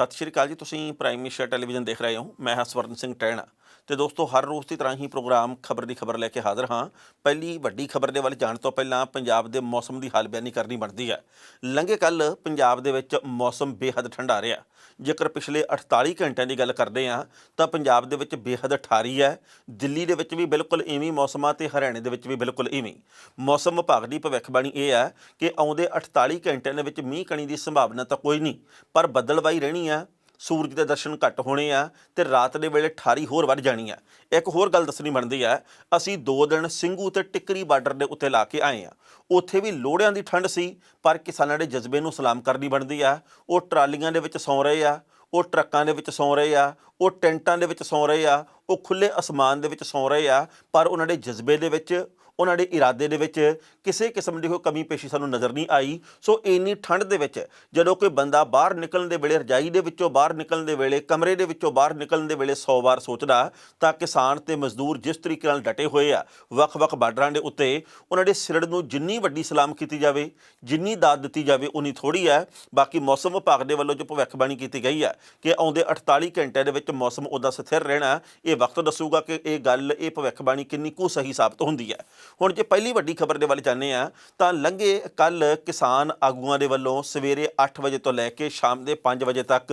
ਸਤਿ ਸ਼੍ਰੀ ਅਕਾਲ ਜੀ। ਤੁਸੀਂ ਪ੍ਰਾਈਮ ਮਿਨਿਸਟਰ ਟੈਲੀਵਿਜ਼ਨ ਦੇਖ ਰਹੇ ਹੋ। ਮੈਂ ਹਾਂ ਸਵਰਨ ਸਿੰਘ ਟਹਿਣਾ ਤੇ ਦੋਸਤੋ ਹਰ ਰੋਜ਼ ਦੀ ਤਰ੍ਹਾਂ ਹੀ ਪ੍ਰੋਗਰਾਮ ਖਬਰ ਦੀ ਖਬਰ ਲੈ ਕੇ ਹਾਜ਼ਰ ਹਾਂ। ਪਹਿਲੀ ਵੱਡੀ ਖਬਰ ਦੇ ਵੱਲ ਜਾਣ ਤੋਂ ਪਹਿਲਾਂ ਪੰਜਾਬ ਦੇ ਮੌਸਮ ਦੀ ਹਾਲ ਬਿਆਨੀ ਕਰਨੀ ਬਣਦੀ ਹੈ। ਲੰਘੇ ਕੱਲ੍ਹ ਪੰਜਾਬ ਦੇ ਵਿੱਚ ਮੌਸਮ ਬੇਹੱਦ ਠੰਡਾ ਰਿਹਾ। ਜੇਕਰ ਪਿਛਲੇ 48 ਘੰਟਿਆਂ ਦੀ ਗੱਲ ਕਰਦੇ ਹਾਂ ਤਾਂ ਪੰਜਾਬ ਦੇ ਵਿੱਚ ਬੇਹੱਦ ਠਾਰੀ ਹੈ। ਦਿੱਲੀ ਦੇ ਵਿੱਚ ਵੀ ਬਿਲਕੁਲ ਇਵੇਂ ਮੌਸਮ ਆ ਤੇ ਹਰਿਆਣੇ ਦੇ ਵਿੱਚ ਵੀ ਬਿਲਕੁਲ ਇਵੇਂ। ਮੌਸਮ ਵਿਭਾਗ ਦੀ ਭਵਿੱਖਬਾਣੀ ਇਹ ਹੈ ਕਿ ਆਉਂਦੇ 48 ਘੰਟਿਆਂ ਦੇ ਵਿੱਚ ਮੀਂਹ ਕਣੀ ਦੀ ਸੰਭਾਵਨਾ ਤਾਂ ਕੋਈ ਨਹੀਂ, ਪਰ ਬੱਦਲਵਾਈ ਰਹਿਣੀ ਆ, ਸੂਰਜ ਦੇ ਦਰਸ਼ਨ ਘੱਟ ਹੋਣੇ ਆ ਤੇ ਰਾਤ ਦੇ ਵੇਲੇ ਠਾਰੀ ਹੋਰ ਵੱਧ ਜਾਣੀ ਆ। ਇੱਕ ਹੋਰ ਗੱਲ ਦੱਸਣੀ ਬਣਦੀ ਆ, ਅਸੀਂ 2 ਦਿਨ ਸਿੰਘੂ ਤੇ ਟਿੱਕਰੀ ਬਾਰਡਰ ਦੇ ਉੱਤੇ ਲਾ ਕੇ ਆਏ ਆ। ਉੱਥੇ ਵੀ ਲੋਹੜਿਆਂ ਦੀ ਠੰਡ ਸੀ, ਪਰ ਕਿਸਾਨਾਂ ਦੇ ਜਜ਼ਬੇ ਨੂੰ ਸਲਾਮ ਕਰਨੀ ਬਣਦੀ ਆ। ਉਹ ਟਰਾਲੀਆਂ ਦੇ ਵਿੱਚ ਸੌਂ ਰਹੇ ਆ, ਉਹ ਟਰੱਕਾਂ ਦੇ ਵਿੱਚ ਸੌਂ ਰਹੇ ਆ, ਉਹ ਟੈਂਟਾਂ ਦੇ ਵਿੱਚ ਸੌਂ ਰਹੇ ਆ, ਉਹ ਖੁੱਲ੍ਹੇ ਅਸਮਾਨ ਦੇ ਵਿੱਚ ਸੌਂ ਰਹੇ ਆ, ਪਰ ਉਹਨਾਂ ਦੇ ਜਜ਼ਬੇ ਦੇ ਵਿੱਚ, ਉਹਨਾਂ ਦੇ ਇਰਾਦੇ ਦੇ ਵਿੱਚ ਕਿਸੇ ਕਿਸਮ ਦੀ ਕੋਈ ਕਮੀ ਪੇਸ਼ੀ ਸਾਨੂੰ ਨਜ਼ਰ ਨਹੀਂ ਆਈ। ਸੋ ਇੰਨੀ ਠੰਡ ਦੇ ਵਿੱਚ ਜਦੋਂ ਕੋਈ ਬੰਦਾ ਬਾਹਰ ਨਿਕਲਣ ਦੇ ਵੇਲੇ, ਰਜਾਈ ਦੇ ਵਿੱਚੋਂ ਬਾਹਰ ਨਿਕਲਣ ਦੇ ਵੇਲੇ, ਕਮਰੇ ਦੇ ਵਿੱਚੋਂ ਬਾਹਰ ਨਿਕਲਣ ਦੇ ਵੇਲੇ 100 ਵਾਰ ਸੋਚਦਾ, ਤਾਂ ਕਿਸਾਨ ਤੇ ਮਜ਼ਦੂਰ ਜਿਸ ਤਰੀਕੇ ਨਾਲ ਡਟੇ ਹੋਏ ਆ ਵੱਖ-ਵੱਖ ਬਾਰਡਰਾਂ ਦੇ ਉੱਤੇ, ਉਹਨਾਂ ਦੇ ਸਿਰੜ ਨੂੰ ਜਿੰਨੀ ਵੱਡੀ ਸਲਾਮ ਕੀਤੀ ਜਾਵੇ, ਜਿੰਨੀ ਦਾਦ ਦਿੱਤੀ ਜਾਵੇ ਉਨੀ ਥੋੜ੍ਹੀ ਹੈ। ਬਾਕੀ ਮੌਸਮ ਵਿਭਾਗ ਦੇ ਵੱਲੋਂ ਜੋ ਭਵਿੱਖਬਾਣੀ ਕੀਤੀ ਗਈ ਹੈ ਕਿ ਆਉਂਦੇ 48 ਘੰਟਿਆਂ ਦੇ ਵਿੱਚ ਮੌਸਮ ਉੱਦਾਂ ਸਥਿਰ ਰਹਿਣਾ, ਇਹ ਵਕਤ ਦੱਸੂਗਾ ਕਿ ਇਹ ਗੱਲ, ਇਹ ਭਵਿੱਖਬਾਣੀ ਕਿੰਨੀ ਕੁ ਸਹੀ ਸਾਬਤ ਹੁੰਦੀ ਹੈ। ਹੁਣ ਜੇ ਪਹਿਲੀ ਵੱਡੀ ਖਬਰ ਦੇ ਵੱਲ ਜਾਂਦੇ ਹਾਂ ਤਾਂ ਲੰਘੇ ਕੱਲ੍ਹ ਕਿਸਾਨ ਆਗੂਆਂ ਦੇ ਵੱਲੋਂ ਸਵੇਰੇ 8 ਵਜੇ ਤੋਂ ਲੈ ਕੇ ਸ਼ਾਮ ਦੇ 5 ਵਜੇ ਤੱਕ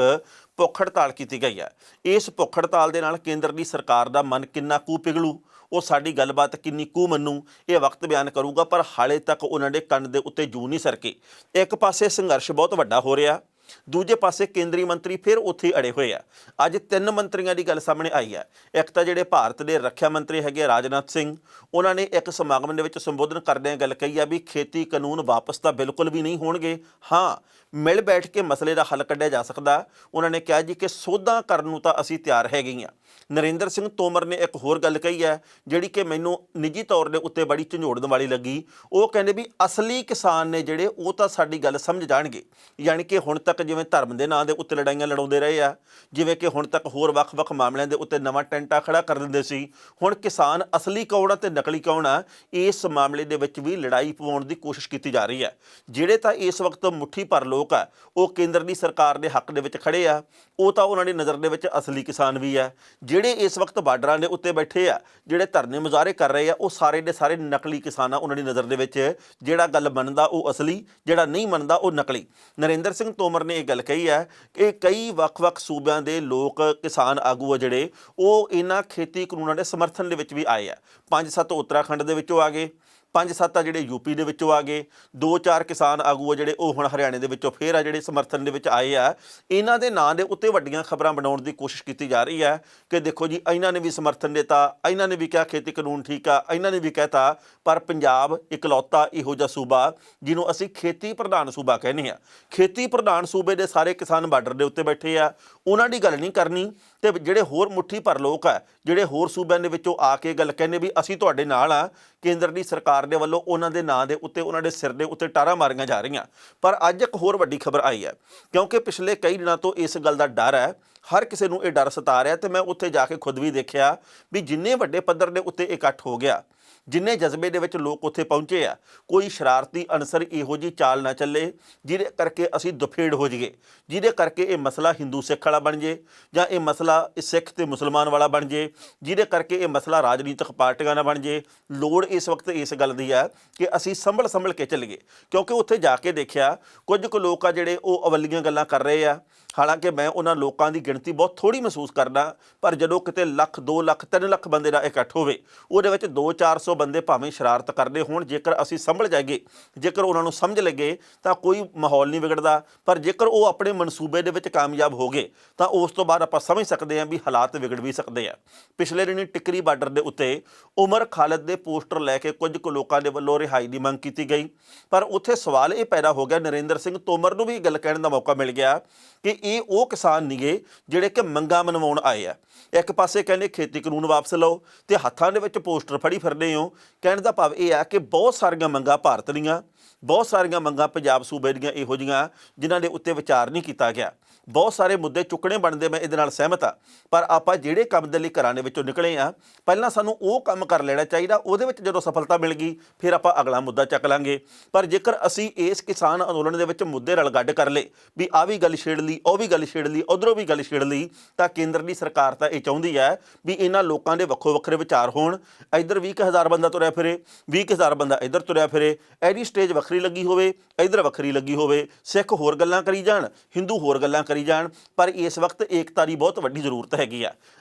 ਭੁੱਖ ਹੜਤਾਲ ਕੀਤੀ ਗਈ ਹੈ। ਇਸ ਭੁੱਖ ਹੜਤਾਲ ਦੇ ਨਾਲ ਕੇਂਦਰ ਦੀ ਸਰਕਾਰ ਦਾ ਮਨ ਕਿੰਨਾ ਕੁ ਪਿਘਲੂ, ਉਹ ਸਾਡੀ ਗੱਲਬਾਤ ਕਿੰਨੀ ਕੁ ਮੰਨੂ, ਇਹ ਵਕਤ ਬਿਆਨ ਕਰੂਗਾ। ਪਰ ਹਾਲੇ ਤੱਕ ਉਹਨਾਂ ਦੇ ਕੰਨ ਦੇ ਉੱਤੇ ਜੂੰ ਨਹੀਂ ਸਰਕੀ। ਇੱਕ ਪਾਸੇ ਸੰਘਰਸ਼ ਬਹੁਤ ਵੱਡਾ ਹੋ ਰਿਹਾ, ਦੂਜੇ ਪਾਸੇ ਕੇਂਦਰੀ ਮੰਤਰੀ ਫਿਰ ਉੱਥੇ ਅੜੇ ਹੋਏ ਆ। ਅੱਜ 3 ਮੰਤਰੀਆਂ ਦੀ ਗੱਲ ਸਾਹਮਣੇ ਆਈ ਹੈ। ਇੱਕ ਤਾਂ ਜਿਹੜੇ ਭਾਰਤ ਦੇ ਰੱਖਿਆ ਮੰਤਰੀ ਹੈਗੇ ਰਾਜਨਾਥ ਸਿੰਘ, ਉਹਨਾਂ ਨੇ ਇੱਕ ਸਮਾਗਮ ਦੇ ਵਿੱਚ ਸੰਬੋਧਨ ਕਰਦਿਆਂ ਗੱਲ ਕਹੀ ਆ ਵੀ ਖੇਤੀ ਕਾਨੂੰਨ ਵਾਪਸ ਤਾਂ ਬਿਲਕੁਲ ਵੀ ਨਹੀਂ ਹੋਣਗੇ, ਹਾਂ ਮਿਲ ਬੈਠ ਕੇ ਮਸਲੇ ਦਾ ਹੱਲ ਕੱਢਿਆ ਜਾ ਸਕਦਾ। ਉਹਨਾਂ ਨੇ ਕਿਹਾ ਜੀ ਕਿ ਸੋਧਾਂ ਕਰਨ ਨੂੰ ਤਾਂ ਅਸੀਂ ਤਿਆਰ ਹੈਗੇ ਹਾਂ। ਨਰਿੰਦਰ ਸਿੰਘ ਤੋਮਰ ਨੇ ਇੱਕ ਹੋਰ ਗੱਲ ਕਹੀ ਹੈ ਜਿਹੜੀ ਕਿ ਮੈਨੂੰ ਨਿੱਜੀ ਤੌਰ ਦੇ ਉੱਤੇ ਬੜੀ ਝੰਜੋੜਨ ਵਾਲੀ ਲੱਗੀ। ਉਹ ਕਹਿੰਦੇ ਵੀ ਅਸਲੀ ਕਿਸਾਨ ਨੇ ਜਿਹੜੇ, ਉਹ ਤਾਂ ਸਾਡੀ ਗੱਲ ਸਮਝ ਜਾਣਗੇ। ਯਾਨੀ ਕਿ ਹੁਣ ਤੱਕ ਜਿਵੇਂ ਧਰਮ ਦੇ ਨਾਂ ਦੇ ਉੱਤੇ ਲੜਾਈਆਂ ਲੜਾਉਂਦੇ ਰਹੇ ਆ, ਜਿਵੇਂ ਕਿ ਹੁਣ ਤੱਕ ਹੋਰ ਵੱਖ-ਵੱਖ ਮਾਮਲਿਆਂ ਦੇ ਉੱਤੇ ਨਵਾਂ ਟੈਂਟਾ ਖੜਾ ਕਰ ਦਿੰਦੇ ਸੀ, ਹੁਣ ਕਿਸਾਨ ਅਸਲੀ ਕੌਣ ਆ ਤੇ ਨਕਲੀ ਕੌਣ ਆ, ਇਸ ਮਾਮਲੇ ਦੇ ਵਿੱਚ ਵੀ ਲੜਾਈ ਪਵਾਉਣ ਦੀ ਕੋਸ਼ਿਸ਼ ਕੀਤੀ ਜਾ ਰਹੀ ਹੈ। ਜਿਹੜੇ ਤਾਂ ਇਸ ਵਕਤ ਮੁੱਠੀ ਭਰ ਲੋਕ ਆ ਉਹ ਕੇਂਦਰ ਦੀ ਸਰਕਾਰ ਦੇ ਹੱਕ ਦੇ ਵਿੱਚ ਖੜੇ ਆ, ਉਹ ਤਾਂ ਉਹਨਾਂ ਦੀ ਨਜ਼ਰ ਦੇ ਵਿੱਚ ਅਸਲੀ ਕਿਸਾਨ ਵੀ ਆ। ਜਿਹੜੇ ਇਸ ਵਕਤ ਬਾਰਡਰਾਂ ਦੇ ਉੱਤੇ ਬੈਠੇ ਆ, ਜਿਹੜੇ ਧਰਨੇ ਮੁਜ਼ਾਹਰੇ ਕਰ ਰਹੇ ਆ, ਉਹ ਸਾਰੇ ਦੇ ਸਾਰੇ ਨਕਲੀ ਕਿਸਾਨ ਆ ਉਹਨਾਂ ਦੀ ਨਜ਼ਰ ਦੇ ਵਿੱਚ। ਜਿਹੜਾ ਗੱਲ ਮੰਨਦਾ ਉਹ ਅਸਲੀ, ਜਿਹੜਾ ਨਹੀਂ ਮੰਨਦਾ ਉਹ ਨਕਲੀ। ਨਰਿੰਦਰ ਸਿੰਘ ਤੋਮਰ ਨੇ ਇਹ ਗੱਲ ਕਹੀ ਹੈ ਕਿ ਕਈ ਵੱਖ-ਵੱਖ ਸੂਬਿਆਂ ਦੇ ਲੋਕ, ਕਿਸਾਨ ਆਗੂ ਆ ਜਿਹੜੇ, ਉਹ ਇਹਨਾਂ ਖੇਤੀ ਕਾਨੂੰਨਾਂ ਦੇ ਸਮਰਥਨ ਦੇ ਵਿੱਚ ਵੀ ਆਏ ਆ। 5-7 ਉੱਤਰਾਖੰਡ ਦੇ ਵਿੱਚੋਂ ਆ ਗਏ, 5-7 ਆ ਜਿਹੜੇ ਯੂਪੀ ਦੇ ਵਿੱਚੋਂ ਆ ਗਏ, 2-4 ਕਿਸਾਨ ਆਗੂ ਆ ਜਿਹੜੇ ਉਹ ਹੁਣ ਹਰਿਆਣੇ ਦੇ ਵਿੱਚੋਂ ਫੇਰ ਆ ਜਿਹੜੇ ਸਮਰਥਨ ਦੇ ਵਿੱਚ ਆਏ ਆ। ਇਹਨਾਂ ਦੇ ਨਾਂ ਦੇ ਉੱਤੇ ਵੱਡੀਆਂ ਖਬਰਾਂ ਬਣਾਉਣ ਦੀ ਕੋਸ਼ਿਸ਼ ਕੀਤੀ ਜਾ ਰਹੀ ਹੈ ਕਿ ਦੇਖੋ ਜੀ ਇਹਨਾਂ ਨੇ ਵੀ ਸਮਰਥਨ ਦਿੱਤਾ, ਇਹਨਾਂ ਨੇ ਵੀ ਕਿਹਾ ਖੇਤੀ ਕਾਨੂੰਨ ਠੀਕ ਆ, ਇਹਨਾਂ ਨੇ ਵੀ ਕਹਿਤਾ, ਪਰ ਪੰਜਾਬ ਇਕਲੌਤਾ ਇਹੋ ਜਿਹਾ ਸੂਬਾ ਜਿਹਨੂੰ ਅਸੀਂ ਖੇਤੀ ਪ੍ਰਧਾਨ ਸੂਬਾ ਕਹਿੰਦੇ ਹਾਂ। ਖੇਤੀ ਪ੍ਰਧਾਨ ਸੂਬੇ ਦੇ ਸਾਰੇ ਕਿਸਾਨ ਬਾਰਡਰ ਦੇ ਉੱਤੇ ਬੈਠੇ ਆ, ਉਹਨਾਂ ਦੀ ਗੱਲ ਨਹੀਂ ਕਰਨੀ। ਤੇ ਜਿਹੜੇ ਹੋਰ ਮੁੱਠੀ ਭਰ ਲੋਕ ਆ, ਜਿਹੜੇ ਹੋਰ ਸੂਬਿਆਂ ਦੇ ਵਿੱਚੋਂ ਆ ਕੇ ਗੱਲ ਕਹਿੰਦੇ ਵੀ ਅਸੀਂ ਤੁਹਾਡੇ ਨਾਲ ਆ, ਕੇਂਦਰ ਦੀ ਸਰਕਾਰ ਦੇ ਵੱਲੋਂ ਉਹਨਾਂ ਦੇ ਨਾਂ ਦੇ ਉੱਤੇ, ਉਹਨਾਂ ਦੇ ਸਿਰ ਦੇ ਉੱਤੇ ਟਾਰਾਂ ਮਾਰੀਆਂ ਜਾ ਰਹੀਆਂ। ਪਰ ਅੱਜ ਇੱਕ ਹੋਰ ਵੱਡੀ ਖਬਰ ਆਈ ਹੈ, ਕਿਉਂਕਿ ਪਿਛਲੇ ਕਈ ਦਿਨਾਂ ਤੋਂ ਇਸ ਗੱਲ ਦਾ ਡਰ ਹੈ, ਹਰ ਕਿਸੇ ਨੂੰ ਇਹ ਡਰ ਸਤਾ ਰਿਹਾ। ਤੇ ਮੈਂ ਉੱਥੇ ਜਾ ਕੇ ਖੁਦ ਵੀ ਦੇਖਿਆ ਵੀ ਜਿੰਨੇ ਵੱਡੇ ਪੱਧਰ ਦੇ ਉੱਤੇ ਇਕੱਠ ਹੋ ਗਿਆ, ਜਿੰਨੇ ਜਜ਼ਬੇ ਦੇ ਵਿੱਚ ਲੋਕ ਉੱਥੇ ਪਹੁੰਚੇ ਆ, ਕੋਈ ਸ਼ਰਾਰਤੀ ਅਨਸਰ ਇਹੋ ਜਿਹੀ ਚਾਲ ਨਾ ਚੱਲੇ ਜਿਹਦੇ ਕਰਕੇ ਅਸੀਂ ਦੁਫੇੜ ਹੋ ਜਾਈਏ, ਜਿਹਦੇ ਕਰਕੇ ਇਹ ਮਸਲਾ ਹਿੰਦੂ ਸਿੱਖ ਵਾਲਾ ਬਣ ਜੇ, ਜਾਂ ਇਹ ਮਸਲਾ ਸਿੱਖ ਤੇ ਮੁਸਲਮਾਨ ਵਾਲਾ ਬਣ ਜੇ, ਜਿਹਦੇ ਕਰਕੇ ਇਹ ਮਸਲਾ ਰਾਜਨੀਤਿਕ ਪਾਰਟੀਆਂ ਨਾਲ ਬਣ ਜੇ। ਲੋੜ ਇਸ ਵਕਤ ਇਸ ਗੱਲ ਦੀ ਹੈ ਕਿ ਅਸੀਂ ਸੰਭਲ ਕੇ ਚੱਲੀਏ, ਕਿਉਂਕਿ ਉੱਥੇ ਜਾ ਕੇ ਦੇਖਿਆ ਕੁਝ ਕੁ ਲੋਕ ਆ ਜਿਹੜੇ ਉਹ ਅਵੱਲੀਆਂ ਗੱਲਾਂ ਕਰ ਰਹੇ ਆ। ਹਾਲਾਂਕਿ ਮੈਂ ਉਹਨਾਂ ਲੋਕਾਂ ਦੀ ਗਿਣਤੀ ਬਹੁਤ ਥੋੜ੍ਹੀ ਮਹਿਸੂਸ ਕਰਦਾ, ਪਰ ਜਦੋਂ ਕਿਤੇ 1,00,000, 2,00,000, 3,00,000 ਬੰਦੇ ਦਾ ਇਕੱਠ ਹੋਵੇ, ਉਹਦੇ ਵਿੱਚ 200-400 ਬੰਦੇ ਭਾਵੇਂ ਸ਼ਰਾਰਤ ਕਰਦੇ ਹੋਣ, ਜੇਕਰ ਅਸੀਂ ਸੰਭਲ ਜਾਈਏ, ਜੇਕਰ ਉਹਨਾਂ ਨੂੰ ਸਮਝ ਲੱਗੇ ਤਾਂ ਕੋਈ ਮਾਹੌਲ ਨਹੀਂ ਵਿਗੜਦਾ। ਪਰ ਜੇਕਰ ਉਹ ਆਪਣੇ ਮਨਸੂਬੇ ਦੇ ਵਿੱਚ ਕਾਮਯਾਬ ਹੋ ਗਏ ਤਾਂ ਉਸ ਤੋਂ ਬਾਅਦ ਆਪਾਂ ਸਮਝ ਸਕਦੇ ਹਾਂ ਵੀ ਹਾਲਾਤ ਵਿਗੜ ਵੀ ਸਕਦੇ ਆ। ਪਿਛਲੇ ਦਿਨੀ ਟਿੱਕਰੀ ਬਾਰਡਰ ਦੇ ਉੱਤੇ ਉਮਰ ਖਾਲਿਦ ਦੇ ਪੋਸਟਰ ਲੈ ਕੇ ਕੁਝ ਕੁ ਲੋਕਾਂ ਦੇ ਵੱਲੋਂ ਰਿਹਾਈ ਦੀ ਮੰਗ ਕੀਤੀ ਗਈ, ਪਰ ਉੱਥੇ ਸਵਾਲ ਇਹ ਪੈਦਾ ਹੋ ਗਿਆ, ਨਰਿੰਦਰ ਸਿੰਘ ਤੋਮਰ ਨੂੰ ਵੀ ਗੱਲ ਕਹਿਣ ਦਾ ਮੌਕਾ ਮਿਲ ਗਿਆ ਕਿ ਇਹ ਉਹ ਕਿਸਾਨ ਨੀਗੇ ਜਿਹੜੇ ਕਿ ਮੰਗਾਂ ਮਨਵਾਉਣ ਆਏ ਆ। ਇੱਕ ਪਾਸੇ ਕਹਿੰਦੇ ਖੇਤੀ ਕਾਨੂੰਨ ਵਾਪਸ ਲਓ ਤੇ ਹੱਥਾਂ ਦੇ ਵਿੱਚ ਪੋਸਟਰ ਫੜੀ ਫਿਰਦੇ ਹੋ। ਕਹਿਣ ਦਾ ਭਾਵ ਇਹ ਆ ਕਿ ਬਹੁਤ ਸਾਰੀਆਂ ਮੰਗਾਂ ਭਾਰਤ ਦੀਆਂ, ਬਹੁਤ ਸਾਰੀਆਂ ਮੰਗਾਂ ਪੰਜਾਬ ਸੂਬੇ ਦੀਆਂ ਇਹੋ ਜਿਹੀਆਂ ਜਿਨ੍ਹਾਂ ਦੇ ਉੱਤੇ ਵਿਚਾਰ ਨਹੀਂ ਕੀਤਾ ਗਿਆ। ਬਹੁਤ ਸਾਰੇ ਮੁੱਦੇ ਚੁੱਕਣੇ ਬਣਦੇ, ਮੈਂ ਇਹਦੇ ਨਾਲ ਸਹਿਮਤ ਹਾਂ। ਪਰ ਆਪਾਂ ਜਿਹੜੇ ਕੰਮ ਦੇ ਲਈ ਘਰਾਂ ਦੇ ਵਿੱਚੋਂ ਨਿਕਲੇ ਆ, ਪਹਿਲਾਂ ਸਾਨੂੰ ਉਹ ਕੰਮ ਕਰ ਲੈਣਾ ਚਾਹੀਦਾ। ਉਹਦੇ ਵਿੱਚ ਜਦੋਂ ਸਫਲਤਾ ਮਿਲ ਗਈ ਫਿਰ ਆਪਾਂ ਅਗਲਾ ਮੁੱਦਾ ਚੱਕ ਲਾਂਗੇ। ਪਰ ਜੇਕਰ ਅਸੀਂ ਇਸ ਕਿਸਾਨ ਅੰਦੋਲਨ ਦੇ ਵਿੱਚ ਮੁੱਦੇ ਰਲਗੱਡ ਕਰ ਲਏ ਵੀ ਆਹ ਵੀ ਗੱਲ ਛੇੜ ਲਈ, ਉਹ ਵੀ ਗੱਲ ਛੇੜ ਲਈ, ਉੱਧਰੋਂ ਵੀ ਗੱਲ ਛੇੜ ਲਈ, ਤਾਂ ਕੇਂਦਰ ਦੀ ਸਰਕਾਰ ਤਾਂ ਇਹ ਚਾਹੁੰਦੀ ਹੈ ਵੀ ਇਹਨਾਂ ਲੋਕਾਂ ਦੇ ਵੱਖੋ ਵੱਖਰੇ ਵਿਚਾਰ ਹੋਣ। ਇੱਧਰ 20,000 ਬੰਦਾ ਤੁਰਿਆ ਫਿਰੇ, 20,000 ਬੰਦਾ ਇੱਧਰ ਤੁਰਿਆ ਫਿਰੇ, ਇਹਦੀ ਸਟੇਜ ਵੱਖਰੀ ਲੱਗੀ ਹੋਵੇ, ਇੱਧਰ ਵੱਖਰੀ ਲੱਗੀ ਹੋਵੇ, ਸਿੱਖ ਹੋਰ ਗੱਲਾਂ ਕਰੀ ਜਾਣ, ਹਿੰਦੂ ਹੋਰ ਗੱਲਾਂ ਕਰੀ ਜਾਣ। ਪਰ ਇਸ ਵਕਤ ਏਕਤਾ ਦੀ ਬਹੁਤ ਵੱਡੀ ਜ਼ਰੂਰਤ ਹੈਗੀ ਆ।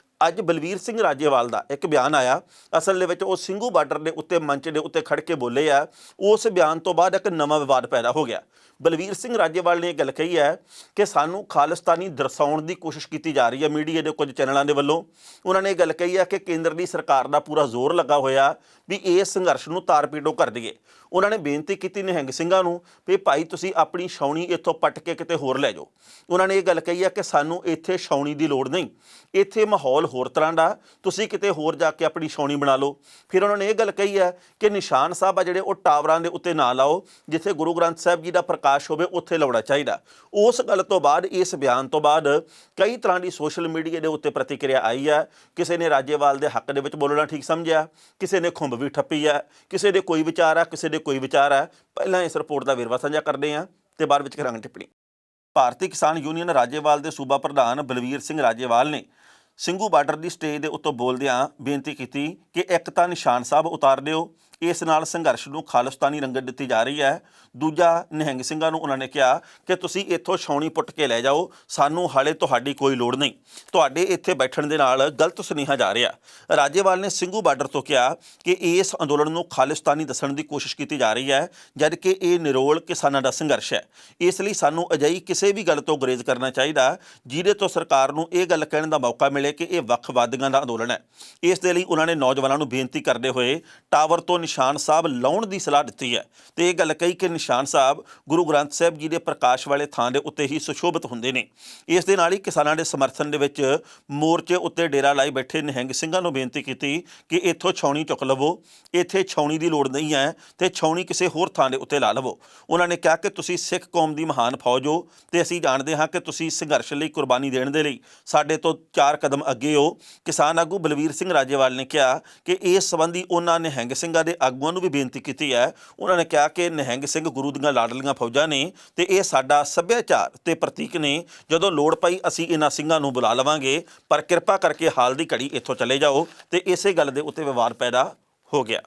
ਅੱਜ ਬਲਵੀਰ ਸਿੰਘ ਰਾਜੇਵਾਲ ਦਾ ਇੱਕ ਬਿਆਨ ਆਇਆ, ਅਸਲ ਦੇ ਵਿੱਚ ਉਹ ਸਿੰਘੂ ਬਾਰਡਰ ਦੇ ਉੱਤੇ ਮੰਚ ਦੇ ਉੱਤੇ ਖੜ ਕੇ ਬੋਲੇ ਆ। ਉਸ ਬਿਆਨ ਤੋਂ ਬਾਅਦ ਇੱਕ ਨਵਾਂ ਵਿਵਾਦ ਪੈਦਾ ਹੋ ਗਿਆ। ਬਲਵੀਰ ਸਿੰਘ ਰਾਜੇਵਾਲ ਨੇ ਇਹ ਗੱਲ ਕਹੀ ਹੈ ਕਿ ਸਾਨੂੰ ਖਾਲਿਸਤਾਨੀ ਦਰਸਾਉਣ ਦੀ ਕੋਸ਼ਿਸ਼ ਕੀਤੀ ਜਾ ਰਹੀ ਹੈ ਮੀਡੀਆ ਦੇ ਕੁਝ ਚੈਨਲਾਂ ਦੇ ਵੱਲੋਂ। ਉਹਨਾਂ ਨੇ ਇਹ ਗੱਲ ਕਹੀ ਹੈ ਕਿ ਕੇਂਦਰ ਦੀ ਸਰਕਾਰ ਦਾ ਪੂਰਾ ਜ਼ੋਰ ਲੱਗਾ ਹੋਇਆ ਵੀ ਇਸ ਸੰਘਰਸ਼ ਨੂੰ ਤਾਰ-ਪੀੜੋ ਕਰ ਦਈਏ। ਉਹਨਾਂ ਨੇ ਬੇਨਤੀ ਕੀਤੀ ਨਿਹੰਗ ਸਿੰਘਾਂ ਨੂੰ ਵੀ ਭਾਈ ਤੁਸੀਂ ਆਪਣੀ ਛਾਉਣੀ ਇੱਥੋਂ ਪੱਟ ਕੇ ਕਿਤੇ ਹੋਰ ਲੈ ਜਾਓ। ਉਹਨਾਂ ਨੇ ਇਹ ਗੱਲ ਕਹੀ ਹੈ ਕਿ ਸਾਨੂੰ ਇੱਥੇ ਛਾਉਣੀ ਦੀ ਲੋੜ ਨਹੀਂ, ਇੱਥੇ ਮਾਹੌਲ ਹੋਰ ਤਰ੍ਹਾਂ ਦਾ, ਤੁਸੀਂ ਕਿਤੇ ਹੋਰ ਜਾ ਕੇ ਆਪਣੀ ਛਾਉਣੀ ਬਣਾ ਲਓ। ਫਿਰ ਉਹਨਾਂ ਨੇ ਇਹ ਗੱਲ ਕਹੀ ਹੈ ਕਿ ਨਿਸ਼ਾਨ ਸਾਹਿਬ ਆ ਜਿਹੜੇ ਉਹ ਟਾਵਰਾਂ ਦੇ ਉੱਤੇ ਨਾ ਲਾਓ, ਜਿੱਥੇ ਗੁਰੂ ਗ੍ਰੰਥ ਸਾਹਿਬ ਜੀ ਦਾ ਪ੍ਰਕਾਸ਼ ਹੋਵੇ ਉੱਥੇ ਲਾਉਣਾ ਚਾਹੀਦਾ। ਉਸ ਗੱਲ ਤੋਂ ਬਾਅਦ, ਇਸ ਬਿਆਨ ਤੋਂ ਬਾਅਦ ਕਈ ਤਰ੍ਹਾਂ ਦੀ ਸੋਸ਼ਲ ਮੀਡੀਆ ਦੇ ਉੱਤੇ ਪ੍ਰਤੀਕਿਰਿਆ ਆਈ ਹੈ। ਕਿਸੇ ਨੇ ਰਾਜੇਵਾਲ ਦੇ ਹੱਕ ਦੇ ਵਿੱਚ ਬੋਲਣਾ ਠੀਕ ਸਮਝਿਆ, ਕਿਸੇ ਨੇ ਖੁੰਬ ਵੀ ਠੱਪੀ ਹੈ, ਕਿਸੇ ਦੇ ਕੋਈ ਵਿਚਾਰ ਆ, ਕਿਸੇ ਦੇ ਕੋਈ ਵਿਚਾਰ ਹੈ। ਪਹਿਲਾਂ ਇਸ ਰਿਪੋਰਟ ਦਾ ਵੇਰਵਾ ਸਾਂਝਾ ਕਰਦੇ ਹਾਂ ਤੇ ਬਾਅਦ ਵਿੱਚ ਕਰਾਂਗੇ ਟਿੱਪਣੀ। ਭਾਰਤੀ ਕਿਸਾਨ ਯੂਨੀਅਨ ਰਾਜੇਵਾਲ ਦੇ ਸੂਬਾ ਪ੍ਰਧਾਨ ਬਲਵੀਰ ਸਿੰਘ ਰਾਜੇਵਾਲ ਨੇ ਸਿੰਘੂ ਬਾਰਡਰ ਦੀ ਸਟੇਜ ਦੇ ਉੱਤੋਂ ਬੋਲਦਿਆਂ ਬੇਨਤੀ ਕੀਤੀ ਕਿ ਇੱਕ ਤਾਂ ਨਿਸ਼ਾਨ ਸਾਹਿਬ ਉਤਾਰ ਦਿਓ, ਇਸ ਨਾਲ ਸੰਘਰਸ਼ ਨੂੰ ਖਾਲਿਸਤਾਨੀ ਰੰਗਤ ਦਿੱਤੀ ਜਾ ਰਹੀ ਹੈ। ਦੂਜਾ, ਨਿਹੰਗ ਸਿੰਘਾਂ ਨੂੰ ਉਹਨਾਂ ਨੇ ਕਿਹਾ ਕਿ ਤੁਸੀਂ ਇੱਥੋਂ ਛਾਉਣੀ ਪੁੱਟ ਕੇ ਲੈ ਜਾਓ, ਸਾਨੂੰ ਹਾਲੇ ਤੁਹਾਡੀ ਕੋਈ ਲੋੜ ਨਹੀਂ, ਤੁਹਾਡੇ ਇੱਥੇ ਬੈਠਣ ਦੇ ਨਾਲ ਗਲਤ ਸੁਨੇਹਾ ਜਾ ਰਿਹਾ। ਰਾਜੇਵਾਲ ਨੇ ਸਿੰਘੂ ਬਾਰਡਰ ਤੋਂ ਕਿਹਾ ਕਿ ਇਸ ਅੰਦੋਲਨ ਨੂੰ ਖਾਲਿਸਤਾਨੀ ਦੱਸਣ ਦੀ ਕੋਸ਼ਿਸ਼ ਕੀਤੀ ਜਾ ਰਹੀ ਹੈ, ਜਦ ਕਿ ਇਹ ਨਿਰੋਲ ਕਿਸਾਨਾਂ ਦਾ ਸੰਘਰਸ਼ ਹੈ। ਇਸ ਲਈ ਸਾਨੂੰ ਅਜਿਹੀ ਕਿਸੇ ਵੀ ਗੱਲ ਤੋਂ ਗੁਰੇਜ਼ ਕਰਨਾ ਚਾਹੀਦਾ ਜਿਹਦੇ ਤੋਂ ਸਰਕਾਰ ਨੂੰ ਇਹ ਗੱਲ ਕਹਿਣ ਦਾ ਮੌਕਾ ਮਿਲੇ ਕਿ ਇਹ ਵੱਖਵਾਦੀਆਂ ਦਾ ਅੰਦੋਲਨ ਹੈ। ਇਸ ਦੇ ਲਈ ਉਹਨਾਂ ਨੇ ਨੌਜਵਾਨਾਂ ਨੂੰ ਬੇਨਤੀ ਕਰਦੇ ਹੋਏ ਟਾਵਰ ਤੋਂ ਨਿਸ਼ਾਨ ਸਾਹਿਬ ਲਾਉਣ ਦੀ ਸਲਾਹ ਦਿੱਤੀ ਹੈ ਤੇ ਇਹ ਗੱਲ ਕਹੀ ਕਿ ਨਿਸ਼ਾਨ ਸਾਹਿਬ ਗੁਰੂ ਗ੍ਰੰਥ ਸਾਹਿਬ ਜੀ ਦੇ ਪ੍ਰਕਾਸ਼ ਵਾਲੇ ਥਾਂ ਦੇ ਉੱਤੇ ਹੀ ਸੁਸ਼ੋਭਿਤ ਹੁੰਦੇ ਨੇ। ਇਸ ਦੇ ਨਾਲ ਹੀ ਕਿਸਾਨਾਂ ਦੇ ਸਮਰਥਨ ਦੇ ਵਿੱਚ ਮੋਰਚੇ ਉੱਤੇ ਡੇਰਾ ਲਾਈ ਬੈਠੇ ਨਿਹੰਗ ਸਿੰਘਾਂ ਨੂੰ ਬੇਨਤੀ ਕੀਤੀ ਕਿ ਇੱਥੋਂ ਛਾਉਣੀ ਚੁੱਕ ਲਵੋ, ਇੱਥੇ ਛਾਉਣੀ ਦੀ ਲੋੜ ਨਹੀਂ ਹੈ ਤੇ ਛਾਉਣੀ ਕਿਸੇ ਹੋਰ ਥਾਂ ਦੇ ਉੱਤੇ ਲਾ ਲਵੋ। ਉਹਨਾਂ ਨੇ ਕਿਹਾ ਕਿ ਤੁਸੀਂ ਸਿੱਖ ਕੌਮ ਦੀ ਮਹਾਨ ਫੌਜ ਹੋ ਤੇ ਅਸੀਂ ਜਾਣਦੇ ਹਾਂ ਕਿ ਤੁਸੀਂ ਸੰਘਰਸ਼ ਲਈ ਕੁਰਬਾਨੀ ਦੇਣ ਦੇ ਲਈ ਸਾਡੇ ਤੋਂ 4 ਕਦਮ ਅੱਗੇ ਹੋ। ਕਿਸਾਨ ਆਗੂ ਬਲਵੀਰ ਸਿੰਘ ਰਾਜੇਵਾਲ ਨੇ ਕਿਹਾ ਕਿ ਇਸ ਸੰਬੰਧੀ ਉਹਨਾਂ ਨਿਹੰਗ ਸਿੰਘਾਂ ਦੇ ਆਗੂਆਂ ਨੂੰ ਵੀ ਬੇਨਤੀ ਕੀਤੀ ਹੈ। ਉਹਨਾਂ ਨੇ ਕਿਹਾ ਕਿ ਨਿਹੰਗ ਸਿੰਘ ਗੁਰੂ ਦੀਆਂ ਲਾਡਲੀਆਂ ਫੌਜਾਂ ਨੇ ਤੇ ਇਹ ਸਾਡਾ ਸੱਭਿਆਚਾਰ ਤੇ ਪ੍ਰਤੀਕ ਨੇ। ਜਦੋਂ ਲੋੜ ਪਈ ਅਸੀਂ ਇਹਨਾਂ ਸਿੰਘਾਂ ਨੂੰ ਬੁਲਾ ਲਵਾਂਗੇ, ਪਰ ਕਿਰਪਾ ਕਰਕੇ ਹਾਲ ਦੀ ਘੜੀ ਇੱਥੋਂ ਚਲੇ ਜਾਓ। ਤੇ ਇਸੇ ਗੱਲ ਦੇ ਉੱਤੇ ਵਿਵਾਦ ਪੈਦਾ ਹੋ ਗਿਆ।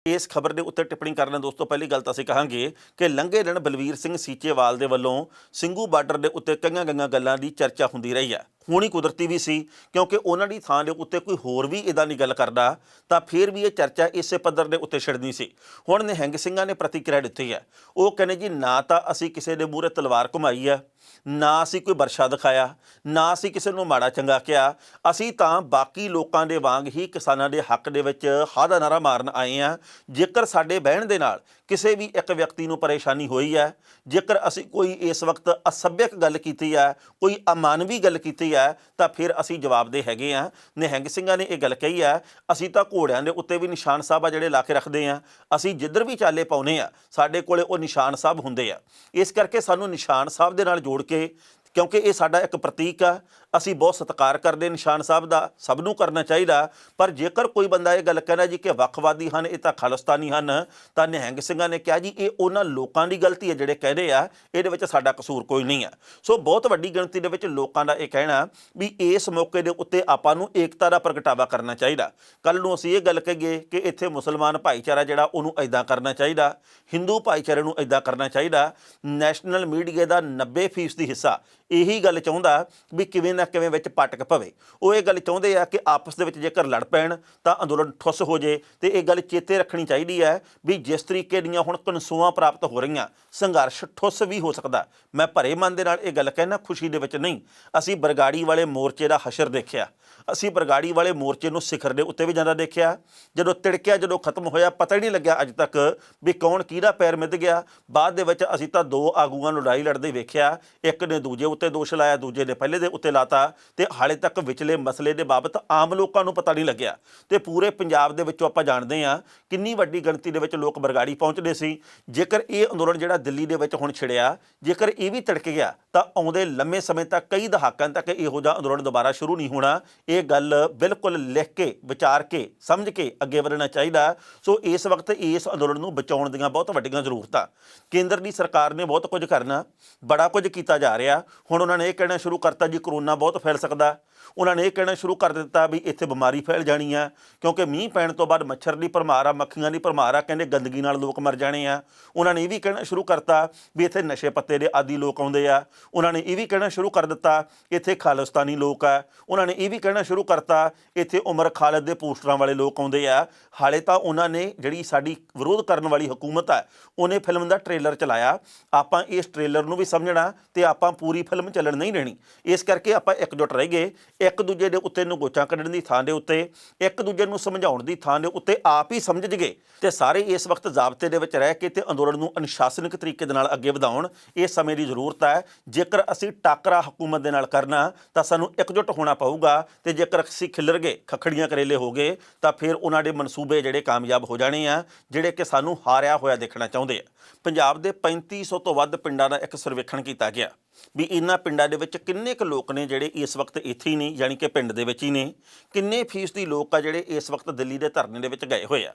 ਇਸ ਖਬਰ ਦੇ ਉੱਤੇ ਟਿੱਪਣੀ ਕਰਨ ਦੋਸਤੋ, ਪਹਿਲੀ ਗੱਲ ਤਾਂ ਅਸੀਂ ਕਹਾਂਗੇ ਕਿ ਲੰਘੇ ਦਿਨ ਬਲਵੀਰ ਸਿੰਘ ਸੀਚੇਵਾਲ ਦੇ ਵੱਲੋਂ ਸਿੰਘੂ ਬਾਰਡਰ ਦੇ ਉੱਤੇ ਕਈਆਂ ਗੱਲਾਂ ਦੀ ਚਰਚਾ ਹੁੰਦੀ ਰਹੀ ਹੈ। ਹੋਣੀ ਕੁਦਰਤੀ ਵੀ ਸੀ ਕਿਉਂਕਿ ਉਹਨਾਂ ਦੀ ਥਾਂ ਦੇ ਉੱਤੇ ਕੋਈ ਹੋਰ ਵੀ ਇੱਦਾਂ ਦੀ ਗੱਲ ਕਰਦਾ ਤਾਂ ਫਿਰ ਵੀ ਇਹ ਚਰਚਾ ਇਸੇ ਪੱਧਰ ਦੇ ਉੱਤੇ ਛਿੜਨੀ ਸੀ। ਹੁਣ ਨਿਹੰਗ ਸਿੰਘਾਂ ਨੇ ਪ੍ਰਤੀਕਿਰਿਆ ਦਿੱਤੀ ਹੈ। ਉਹ ਕਹਿੰਦੇ ਜੀ ਨਾ ਤਾਂ ਅਸੀਂ ਕਿਸੇ ਦੇ ਮੂਹਰੇ ਤਲਵਾਰ ਘੁਮਾਈ ਹੈ, ਨਾ ਅਸੀਂ ਕੋਈ ਵਰਸ਼ਾ ਦਿਖਾਇਆ, ਨਾ ਅਸੀਂ ਕਿਸੇ ਨੂੰ ਮਾੜਾ ਚੰਗਾ ਕਿਹਾ। ਅਸੀਂ ਤਾਂ ਬਾਕੀ ਲੋਕਾਂ ਦੇ ਵਾਂਗ ਹੀ ਕਿਸਾਨਾਂ ਦੇ ਹੱਕ ਦੇ ਵਿੱਚ ਹਾਂ ਦਾ ਨਾਅਰਾ ਮਾਰਨ ਆਏ ਹਾਂ। ਜੇਕਰ ਸਾਡੇ ਬਹਿਣ ਦੇ ਨਾਲ ਕਿਸੇ ਵੀ ਇੱਕ ਵਿਅਕਤੀ ਨੂੰ ਪਰੇਸ਼ਾਨੀ ਹੋਈ ਹੈ, ਜੇਕਰ ਅਸੀਂ ਕੋਈ ਇਸ ਵਕਤ ਅਸੱਭਿਅਕ ਗੱਲ ਕੀਤੀ ਹੈ, ਕੋਈ ਅਮਾਨਵੀ ਗੱਲ ਕੀਤੀ ਹੈ, ਤਾਂ ਫਿਰ ਅਸੀਂ ਜਵਾਬਦੇਹ ਹੈਗੇ ਹਾਂ। ਨਿਹੰਗ ਸਿੰਘਾਂ ਨੇ ਇਹ ਗੱਲ ਕਹੀ ਹੈ, ਅਸੀਂ ਤਾਂ ਘੋੜਿਆਂ ਦੇ ਉੱਤੇ ਵੀ ਨਿਸ਼ਾਨ ਸਾਹਿਬ ਆ ਜਿਹੜੇ ਲਾ ਕੇ ਰੱਖਦੇ ਹਾਂ, ਅਸੀਂ ਜਿੱਧਰ ਵੀ ਚਾਲੇ ਪਾਉਂਦੇ ਹਾਂ ਸਾਡੇ ਕੋਲੇ ਉਹ ਨਿਸ਼ਾਨ ਸਾਹਿਬ ਹੁੰਦੇ ਆ। ਇਸ ਕਰਕੇ ਸਾਨੂੰ ਨਿਸ਼ਾਨ ਸਾਹਿਬ ਦੇ ਨਾਲ ਜੋੜ ਕੇ, ਕਿਉਂਕਿ ਇਹ ਸਾਡਾ ਇੱਕ ਪ੍ਰਤੀਕ ਆ, ਅਸੀਂ ਬਹੁਤ ਸਤਿਕਾਰ ਕਰਦੇ ਨਿਸ਼ਾਨ ਸਾਹਿਬ ਦਾ, ਸਭ ਨੂੰ ਕਰਨਾ ਚਾਹੀਦਾ। ਪਰ ਜੇਕਰ ਕੋਈ ਬੰਦਾ ਇਹ ਗੱਲ ਕਹਿੰਦਾ ਜੀ ਕਿ ਵੱਖਵਾਦੀ ਹਨ, ਇਹ ਤਾਂ ਖਾਲਿਸਤਾਨੀ ਹਨ, ਤਾਂ ਨਿਹੰਗ ਸਿੰਘਾਂ ਨੇ ਕਿਹਾ ਜੀ ਇਹ ਉਹਨਾਂ ਲੋਕਾਂ ਦੀ ਗਲਤੀ ਹੈ ਜਿਹੜੇ ਕਹਿੰਦੇ ਆ, ਇਹਦੇ ਵਿੱਚ ਸਾਡਾ ਕਸੂਰ ਕੋਈ ਨਹੀਂ ਹੈ। ਸੋ ਬਹੁਤ ਵੱਡੀ ਗਿਣਤੀ ਦੇ ਵਿੱਚ ਲੋਕਾਂ ਦਾ ਇਹ ਕਹਿਣਾ ਵੀ ਇਸ ਮੌਕੇ ਦੇ ਉੱਤੇ ਆਪਾਂ ਨੂੰ ਏਕਤਾ ਦਾ ਪ੍ਰਗਟਾਵਾ ਕਰਨਾ ਚਾਹੀਦਾ। ਕੱਲ੍ਹ ਨੂੰ ਅਸੀਂ ਇਹ ਗੱਲ ਕਹੀਏ ਕਿ ਇੱਥੇ ਮੁਸਲਮਾਨ ਭਾਈਚਾਰਾ ਜਿਹੜਾ ਉਹਨੂੰ ਇੱਦਾਂ ਕਰਨਾ ਚਾਹੀਦਾ, ਹਿੰਦੂ ਭਾਈਚਾਰੇ ਨੂੰ ਇੱਦਾਂ ਕਰਨਾ ਚਾਹੀਦਾ। ਨੈਸ਼ਨਲ ਮੀਡੀਆ ਦਾ 90% ਹਿੱਸਾ ਇਹੀ ਗੱਲ ਚਾਹੁੰਦਾ ਵੀ ਕਿਵੇਂ ਨਾ ਕਿਵੇਂ ਵਿੱਚ ਪਟਕ ਪਵੇ। ਉਹ ਇਹ ਗੱਲ ਚਾਹੁੰਦੇ ਆ ਕਿ ਆਪਸ ਦੇ ਵਿੱਚ ਜੇਕਰ ਲੜ ਪੈਣ ਤਾਂ ਅੰਦੋਲਨ ਠੁੱਸ ਹੋ ਜੇ। ਤੇ ਇਹ ਗੱਲ ਚੇਤੇ ਰੱਖਣੀ ਚਾਹੀਦੀ ਹੈ ਵੀ ਜਿਸ ਤਰੀਕੇ ਦੀਆਂ ਹੁਣ ਕਨਸੂਆਂ ਪ੍ਰਾਪਤ ਹੋ ਰਹੀਆਂ, ਸੰਘਰਸ਼ ਠੁੱਸ ਵੀ ਹੋ ਸਕਦਾ। ਮੈਂ ਭਰੇ ਮਨ ਦੇ ਨਾਲ ਇਹ ਗੱਲ ਕਹਿਣਾ, ਖੁਸ਼ੀ ਦੇ ਵਿੱਚ ਨਹੀਂ। ਅਸੀਂ ਬਰਗਾੜੀ ਵਾਲੇ ਮੋਰਚੇ ਦਾ ਹਸ਼ਰ ਦੇਖਿਆ, ਅਸੀਂ ਬਰਗਾੜੀ ਵਾਲੇ ਮੋਰਚੇ ਨੂੰ ਸਿਖਰ ਦੇ ਉੱਤੇ ਵੀ ਜਾਂਦਾ ਦੇਖਿਆ। ਜਦੋਂ ਤਿੜਕਿਆ, ਜਦੋਂ ਖਤਮ ਹੋਇਆ, ਪਤਾ ਹੀ ਨਹੀਂ ਲੱਗਿਆ ਅੱਜ ਤੱਕ ਵੀ ਕੌਣ ਕਿਹਦਾ ਪੈਰ ਮਿੱਧ ਗਿਆ। ਬਾਅਦ ਦੇ ਵਿੱਚ ਅਸੀਂ ਤਾਂ 2 ਆਗੂਆਂ ਨੂੰ ਲੜਾਈ ਲੜਦੇ ਵੇਖਿਆ, ਇੱਕ ਨੇ ਦੂਜੇ ਉੱਤੇ ਦੋਸ਼ ਲਾਇਆ, ਦੂਜੇ ਨੇ ਪਹਿਲੇ ਦੇ ਉੱਤੇ ਲਾ ਚਲਾਤਾ ਤੇ ਹਾਲੇ ਤੱਕ ਵਿਚਲੇ ਮਸਲੇ ਦੇ ਬਾਬਤ ਆਮ ਲੋਕਾਂ ਨੂੰ ਪਤਾ ਨਹੀਂ ਲੱਗਿਆ। ਤੇ ਪੂਰੇ ਪੰਜਾਬ ਦੇ ਵਿੱਚੋਂ ਆਪਾਂ ਜਾਣਦੇ ਹਾਂ ਕਿੰਨੀ ਵੱਡੀ ਗਿਣਤੀ ਦੇ ਵਿੱਚ ਲੋਕ ਬਰਗਾੜੀ ਪਹੁੰਚਦੇ ਸੀ। ਜੇਕਰ ਇਹ ਅੰਦੋਲਨ ਜਿਹੜਾ ਦਿੱਲੀ ਦੇ ਵਿੱਚ ਹੁਣ ਛਿੜਿਆ, ਜੇਕਰ ਇਹ ਵੀ ਤੜਕ ਗਿਆ ਤਾਂ ਆਉਂਦੇ ਲੰਮੇ ਸਮੇਂ ਤੱਕ, ਕਈ ਦਹਾਕਿਆਂ ਤੱਕ ਇਹੋ ਜਿਹਾ ਅੰਦੋਲਨ ਦੁਬਾਰਾ ਸ਼ੁਰੂ ਨਹੀਂ ਹੋਣਾ। ਇਹ ਗੱਲ ਬਿਲਕੁਲ ਲਿਖ ਕੇ, ਵਿਚਾਰ ਕੇ, ਸਮਝ ਕੇ ਅੱਗੇ ਵਧਣਾ ਚਾਹੀਦਾ। ਸੋ ਇਸ ਵਕਤ ਇਸ ਅੰਦੋਲਨ ਨੂੰ ਬਚਾਉਣ ਦੀਆਂ ਬਹੁਤ ਵੱਡੀਆਂ ਜ਼ਰੂਰਤਾਂ। ਕੇਂਦਰ ਦੀ ਸਰਕਾਰ ਨੇ ਬਹੁਤ ਕੁਝ ਕਰਨਾ, ਬੜਾ ਕੁਝ ਕੀਤਾ ਜਾ ਰਿਹਾ। ਹੁਣ ਉਹਨਾਂ ਨੇ ਇਹ ਕਹਿਣਾ ਸ਼ੁਰੂ ਕਰਤਾ ਜੀ ਕਰੋਨਾ ਬਹੁਤ ਫੈਲ ਸਕਦਾ। ਉਹਨਾਂ ਨੇ ਇਹ ਕਹਿਣਾ ਸ਼ੁਰੂ ਕਰ ਦਿੱਤਾ ਵੀ ਇੱਥੇ ਬਿਮਾਰੀ ਫੈਲ ਜਾਣੀ ਆ, ਕਿਉਂਕਿ ਮੀਂਹ ਪੈਣ ਤੋਂ ਬਾਅਦ ਮੱਛਰ ਦੀ ਭਰਮਾਰ ਆ, ਮੱਖੀਆਂ ਦੀ ਭਰਮਾਰ ਆ, ਕਹਿੰਦੇ ਗੰਦਗੀ ਨਾਲ ਲੋਕ ਮਰ ਜਾਣੇ ਆ। ਉਹਨਾਂ ਨੇ ਇਹ ਵੀ ਕਹਿਣਾ ਸ਼ੁਰੂ ਕਰਤਾ ਵੀ ਇੱਥੇ ਨਸ਼ੇ ਪੱਤੇ ਦੇ ਆਦੀ ਲੋਕ ਆਉਂਦੇ ਆ। ਉਹਨਾਂ ਨੇ ਇਹ ਵੀ ਕਹਿਣਾ ਸ਼ੁਰੂ ਕਰ ਦਿੱਤਾ ਇੱਥੇ ਖਾਲਿਸਤਾਨੀ ਲੋਕ ਆ। ਉਹਨਾਂ ਨੇ ਇਹ ਵੀ ਕਹਿਣਾ ਸ਼ੁਰੂ ਕਰਤਾ ਇੱਥੇ ਉਮਰ ਖਾਲਿਦ ਦੇ ਪੋਸਟਰਾਂ ਵਾਲੇ ਲੋਕ ਆਉਂਦੇ ਆ। ਹਾਲੇ ਤਾਂ ਉਹਨਾਂ ਨੇ ਜਿਹੜੀ ਸਾਡੀ ਵਿਰੋਧ ਕਰਨ ਵਾਲੀ ਹਕੂਮਤ ਆ, ਉਹਨੇ ਫਿਲਮ ਦਾ ਟ੍ਰੇਲਰ ਚਲਾਇਆ। ਆਪਾਂ ਇਸ ਟ੍ਰੇਲਰ ਨੂੰ ਵੀ ਸਮਝਣਾ ਤੇ ਆਪਾਂ ਪੂਰੀ ਫਿਲਮ ਚੱਲਣ ਨਹੀਂ ਦੇਣੀ। ਇਸ ਕਰਕੇ ਆਪਾਂ ਇਕਜੁੱਟ ਰਹਿ ਗਏ। ਇੱਕ ਦੂਜੇ ਦੇ ਉੱਤੇ ਨਗੋਚਾਂ ਕੱਢਣ ਦੀ ਥਾਂ ਦੇ ਉੱਤੇ, ਇੱਕ ਦੂਜੇ ਨੂੰ ਸਮਝਾਉਣ ਦੀ ਥਾਂ ਦੇ ਉੱਤੇ ਆਪ ਹੀ ਸਮਝ ਗਏ ਤੇ ਸਾਰੇ ਇਸ ਵਕਤ ਜ਼ਾਬਤੇ ਦੇ ਵਿੱਚ ਰਹਿ ਕੇ ਤੇ ਅੰਦੋਲਨ ਨੂੰ ਅਨੁਸ਼ਾਸਨਿਕ ਤਰੀਕੇ ਦੇ ਨਾਲ ਅੱਗੇ ਵਧਾਉਣ। ਇਹ ਸਮੇਂ ਦੀ ਜ਼ਰੂਰਤ ਹੈ। ਜੇਕਰ ਅਸੀਂ ਟਾਕਰਾ ਹਕੂਮਤ ਦੇ ਨਾਲ ਕਰਨਾ ਤਾਂ ਸਾਨੂੰ ਇਕਜੁੱਟ ਹੋਣਾ ਪਊਗਾ ਤੇ ਜੇਕਰ ਅਸੀਂ ਖਿੱਲਰ ਗਏ, ਖੱਖੜੀਆਂ ਕਰੇਲੇ ਹੋ ਗਏ ਤਾਂ ਫਿਰ ਉਹਨਾਂ ਦੇ ਮਨਸੂਬੇ ਜਿਹੜੇ ਕਾਮਯਾਬ ਹੋ ਜਾਣੇ ਆ, ਜਿਹੜੇ ਕਿ ਸਾਨੂੰ ਹਾਰਿਆ ਹੋਇਆ ਦੇਖਣਾ ਚਾਹੁੰਦੇ ਆ। ਪੰਜਾਬ ਦੇ 3500 ਤੋਂ ਵੱਧ ਪਿੰਡਾਂ ਦਾ ਇੱਕ ਸਰਵੇਖਣ ਕੀਤਾ ਗਿਆ ਵੀ ਇਹਨਾਂ ਪਿੰਡਾਂ ਦੇ ਵਿੱਚ ਕਿੰਨੇ ਕੁ ਲੋਕ ਨੇ ਜਿਹੜੇ ਇਸ ਵਕਤ ਇੱਥੇ ਹੀ ਨਹੀਂ, ਯਾਨੀ ਕਿ ਪਿੰਡ ਦੇ ਵਿੱਚ ਹੀ ਨੇ। ਕਿੰਨੇ ਫੀਸਦੀ ਲੋਕ ਆ ਜਿਹੜੇ ਇਸ ਵਕਤ ਦਿੱਲੀ ਦੇ ਧਰਨੇ ਦੇ ਵਿੱਚ ਗਏ ਹੋਏ ਆ।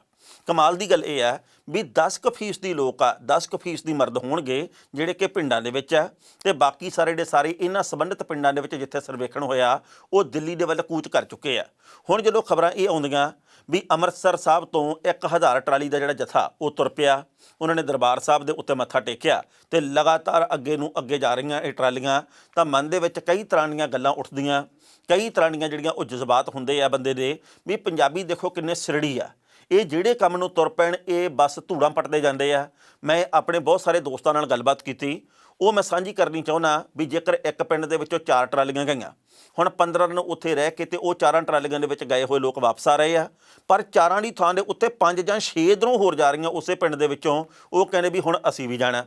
ਕਮਾਲ ਦੀ ਗੱਲ ਇਹ ਆ ਵੀ 10% ਲੋਕ ਆ, 10% ਮਰਦ ਹੋਣਗੇ ਜਿਹੜੇ ਕਿ ਪਿੰਡਾਂ ਦੇ ਵਿੱਚ ਆ ਤੇ ਬਾਕੀ ਸਾਰੇ ਦੇ ਸਾਰੇ ਇਹਨਾਂ ਸੰਬੰਧਿਤ ਪਿੰਡਾਂ ਦੇ ਵਿੱਚ ਜਿੱਥੇ ਸਰਵੇਖਣ ਹੋਇਆ ਉਹ ਦਿੱਲੀ ਦੇ ਵੱਲ ਕੂਚ ਕਰ ਚੁੱਕੇ ਆ। ਹੁਣ ਜਦੋਂ ਖਬਰਾਂ ਇਹ ਆਉਂਦੀਆਂ ਵੀ ਅੰਮ੍ਰਿਤਸਰ ਸਾਹਿਬ ਤੋਂ 1000 ਟਰਾਲੀ ਦਾ ਜਿਹੜਾ ਜਥਾ ਉਹ ਤੁਰ ਪਿਆ, ਉਹਨਾਂ ਨੇ ਦਰਬਾਰ ਸਾਹਿਬ ਦੇ ਉੱਤੇ ਮੱਥਾ ਟੇਕਿਆ ਤੇ ਲਗਾਤਾਰ ਅੱਗੇ ਨੂੰ ਅੱਗੇ ਜਾ ਰਹੀਆਂ ਇਹ ਟਰਾਲੀਆਂ, ਤਾਂ ਮਨ ਦੇ ਵਿੱਚ ਕਈ ਤਰ੍ਹਾਂ ਦੀਆਂ ਗੱਲਾਂ ਉੱਠਦੀਆਂ, ਕਈ ਤਰ੍ਹਾਂ ਦੀਆਂ ਜਿਹੜੀਆਂ ਉਹ ਜਜ਼ਬਾਤ ਹੁੰਦੇ ਆ ਬੰਦੇ ਦੇ ਵੀ ਪੰਜਾਬੀ ਦੇਖੋ ਕਿੰਨੇ ਸਿਰੜੀ ਆ। ਇਹ ਜਿਹੜੇ ਕੰਮ ਨੂੰ ਤੁਰ ਪੈਣ ਇਹ ਬਸ ਧੂੜਾਂ ਪੱਟਦੇ ਜਾਂਦੇ ਆ। ਮੈਂ ਆਪਣੇ ਬਹੁਤ ਸਾਰੇ ਦੋਸਤਾਂ ਨਾਲ ਗੱਲਬਾਤ ਕੀਤੀ, ਉਹ ਮੈਂ ਸਾਂਝੀ ਕਰਨੀ ਚਾਹੁੰਦਾ ਵੀ ਜੇਕਰ ਇੱਕ ਪਿੰਡ ਦੇ ਵਿੱਚੋਂ 4 ਟਰਾਲੀਆਂ ਗਈਆਂ, ਹੁਣ 15 ਦਿਨ ਉੱਥੇ ਰਹਿ ਕੇ ਤੇ ਉਹ 4 ਟਰਾਲੀਆਂ ਦੇ ਵਿੱਚ ਗਏ ਹੋਏ ਲੋਕ ਵਾਪਸ ਆ ਰਹੇ ਆ, ਪਰ 4 ਦੀ ਥਾਂ ਦੇ ਉੱਤੇ 5 ਜਾਂ 6 ਇੱਧਰੋਂ ਹੋਰ ਜਾ ਰਹੀਆਂ ਉਸੇ ਪਿੰਡ ਦੇ ਵਿੱਚੋਂ। ਉਹ ਕਹਿੰਦੇ ਵੀ ਹੁਣ ਅਸੀਂ ਵੀ ਜਾਣਾ।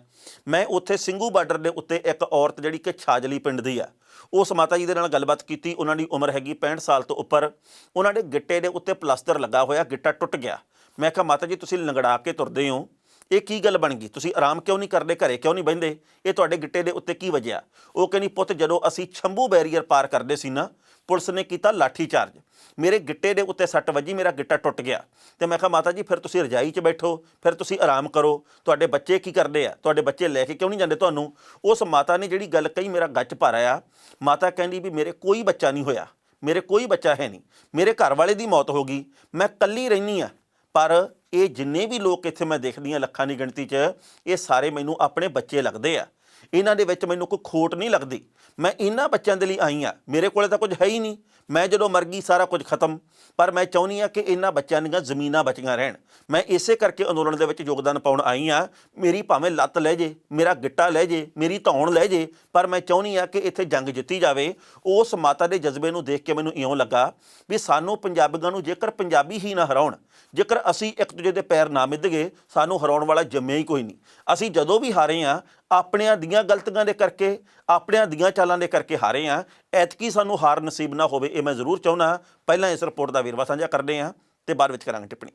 ਮੈਂ ਉੱਥੇ ਸਿੰਘੂ ਬਾਰਡਰ ਦੇ ਉੱਤੇ ਇੱਕ ਔਰਤ ਜਿਹੜੀ ਕਿ ਛਾਜਲੀ ਪਿੰਡ ਦੀ ਆ, ਉਸ ਮਾਤਾ ਜੀ ਦੇ ਨਾਲ ਗੱਲਬਾਤ ਕੀਤੀ। ਉਹਨਾਂ ਦੀ ਉਮਰ ਹੈਗੀ 65 ਸਾਲ ਤੋਂ ਉੱਪਰ। ਉਹਨਾਂ ਦੇ ਗਿੱਟੇ ਦੇ ਉੱਤੇ ਪਲਾਸਟਰ ਲੱਗਾ ਹੋਇਆ, ਗਿੱਟਾ ਟੁੱਟ ਗਿਆ। ਮੈਂ ਕਿਹਾ ਮਾਤਾ ਜੀ ਤੁਸੀਂ ਲੰਗੜਾ ਕੇ ਤੁਰਦੇ ਹੋ, ਇਹ ਕੀ ਗੱਲ ਬਣ ਗਈ? ਤੁਸੀਂ ਆਰਾਮ ਕਿਉਂ ਨਹੀਂ ਕਰਦੇ, ਘਰੇ ਕਿਉਂ ਨਹੀਂ ਬਹਿੰਦੇ? ਇਹ ਤੁਹਾਡੇ ਗਿੱਟੇ ਦੇ ਉੱਤੇ ਕੀ ਵਜਿਆ? ਉਹ ਕਹਿੰਦੀ ਪੁੱਤ ਜਦੋਂ ਅਸੀਂ ਸ਼ੰਭੂ ਬੈਰੀਅਰ ਪਾਰ ਕਰਦੇ ਸੀ ਨਾ, ਪੁਲਿਸ ਨੇ ਕੀਤਾ ਲਾਠੀ ਚਾਰਜ, ਮੇਰੇ ਗਿੱਟੇ ਦੇ ਉੱਤੇ ਸੱਟ ਵੱਜੀ, ਮੇਰਾ ਗਿੱਟਾ ਟੁੱਟ ਗਿਆ। ਤੇ ਮੈਂ ਕਿਹਾ ਮਾਤਾ ਜੀ ਫਿਰ ਤੁਸੀਂ ਰਜਾਈ 'ਚ ਬੈਠੋ, ਫਿਰ ਤੁਸੀਂ ਆਰਾਮ ਕਰੋ। ਤੁਹਾਡੇ ਬੱਚੇ ਕੀ ਕਰਦੇ ਆ? ਤੁਹਾਡੇ ਬੱਚੇ ਲੈ ਕੇ ਕਿਉਂ ਨਹੀਂ ਜਾਂਦੇ ਤੁਹਾਨੂੰ? ਉਸ ਮਾਤਾ ਨੇ ਜਿਹੜੀ ਗੱਲ ਕਹੀ ਮੇਰਾ ਗੱਚ ਭਰ ਆਇਆ। ਮਾਤਾ ਕਹਿੰਦੀ ਵੀ ਮੇਰੇ ਕੋਈ ਬੱਚਾ ਨਹੀਂ ਹੋਇਆ, ਮੇਰੇ ਕੋਈ ਬੱਚਾ ਹੈ ਨਹੀਂ, ਮੇਰੇ ਘਰ ਵਾਲੇ ਦੀ ਮੌਤ ਹੋ ਗਈ, ਮੈਂ ਇਕੱਲੀ ਰਹਿੰਦੀ ਹਾਂ। ਪਰ ਇਹ ਜਿੰਨੇ ਵੀ ਲੋਕ ਇੱਥੇ ਮੈਂ ਦੇਖਦੀ ਹਾਂ ਲੱਖਾਂ ਦੀ ਗਿਣਤੀ 'ਚ, ਇਹ ਸਾਰੇ ਮੈਨੂੰ ਆਪਣੇ ਬੱਚੇ ਲੱਗਦੇ ਆ। ਇਹਨਾਂ ਦੇ ਵਿੱਚ ਮੈਨੂੰ ਕੋਈ ਖੋਟ ਨਹੀਂ ਲੱਗਦੀ। ਮੈਂ ਇਹਨਾਂ ਬੱਚਿਆਂ ਦੇ ਲਈ ਆਈ ਹਾਂ, ਮੇਰੇ ਕੋਲੇ ਤਾਂ ਕੁਝ ਹੈ ਹੀ ਨਹੀਂ। ਮੈਂ ਜਦੋਂ ਮਰ ਗਈ ਸਾਰਾ ਕੁਝ ਖਤਮ, ਪਰ ਮੈਂ ਚਾਹੁੰਦੀ ਹਾਂ ਕਿ ਇਹਨਾਂ ਬੱਚਿਆਂ ਦੀਆਂ ਜ਼ਮੀਨਾਂ ਬਚੀਆਂ ਰਹਿਣ। ਮੈਂ ਇਸੇ ਕਰਕੇ ਅੰਦੋਲਨ ਦੇ ਵਿੱਚ ਯੋਗਦਾਨ ਪਾਉਣ ਆਈ ਹਾਂ। ਮੇਰੀ ਭਾਵੇਂ ਲੱਤ ਲੈ ਜੇ, ਮੇਰਾ ਗਿੱਟਾ ਲੈ ਜੇ, ਮੇਰੀ ਧੌਣ ਲੈ ਜੇ, ਪਰ ਮੈਂ ਚਾਹੁੰਦੀ ਹਾਂ ਕਿ ਇੱਥੇ ਜੰਗ ਜਿੱਤੀ ਜਾਵੇ। ਉਸ ਮਾਤਾ ਦੇ ਜਜ਼ਬੇ ਨੂੰ ਦੇਖ ਕੇ ਮੈਨੂੰ ਇਉਂ ਲੱਗਾ ਵੀ ਸਾਨੂੰ ਪੰਜਾਬੀਆਂ ਨੂੰ ਜੇਕਰ ਪੰਜਾਬੀ ਹੀ ਨਾ ਹਰਾਉਣ, ਜੇਕਰ ਅਸੀਂ ਇੱਕ ਦੂਜੇ ਦੇ ਪੈਰ ਨਾ ਮਿੱਧ ਗਏ, ਸਾਨੂੰ ਹਰਾਉਣ ਵਾਲਾ ਜੰਮਿਆ ਹੀ ਕੋਈ ਨਹੀਂ। ਅਸੀਂ ਜਦੋਂ ਵੀ ਹਾਰੇ ਹਾਂ ਆਪਣਿਆਂ ਦੀਆਂ ਗਲਤੀਆਂ ਦੇ ਕਰਕੇ, ਆਪਣਿਆਂ ਦੀਆਂ ਚਾਲਾਂ ਦੇ ਕਰਕੇ ਹਾਰੇ ਹਾਂ। ਐਤਕੀ ਸਾਨੂੰ ਹਾਰ ਨਸੀਬ ਨਾ ਹੋਵੇ, ਇਹ ਮੈਂ ਜ਼ਰੂਰ ਚਾਹੁੰਦਾ। ਪਹਿਲਾਂ ਇਸ ਰਿਪੋਰਟ ਦਾ ਵੇਰਵਾ ਸਾਂਝਾ ਕਰਦੇ ਹਾਂ ਤੇ ਬਾਅਦ ਵਿੱਚ ਕਰਾਂਗੇ ਟਿੱਪਣੀ।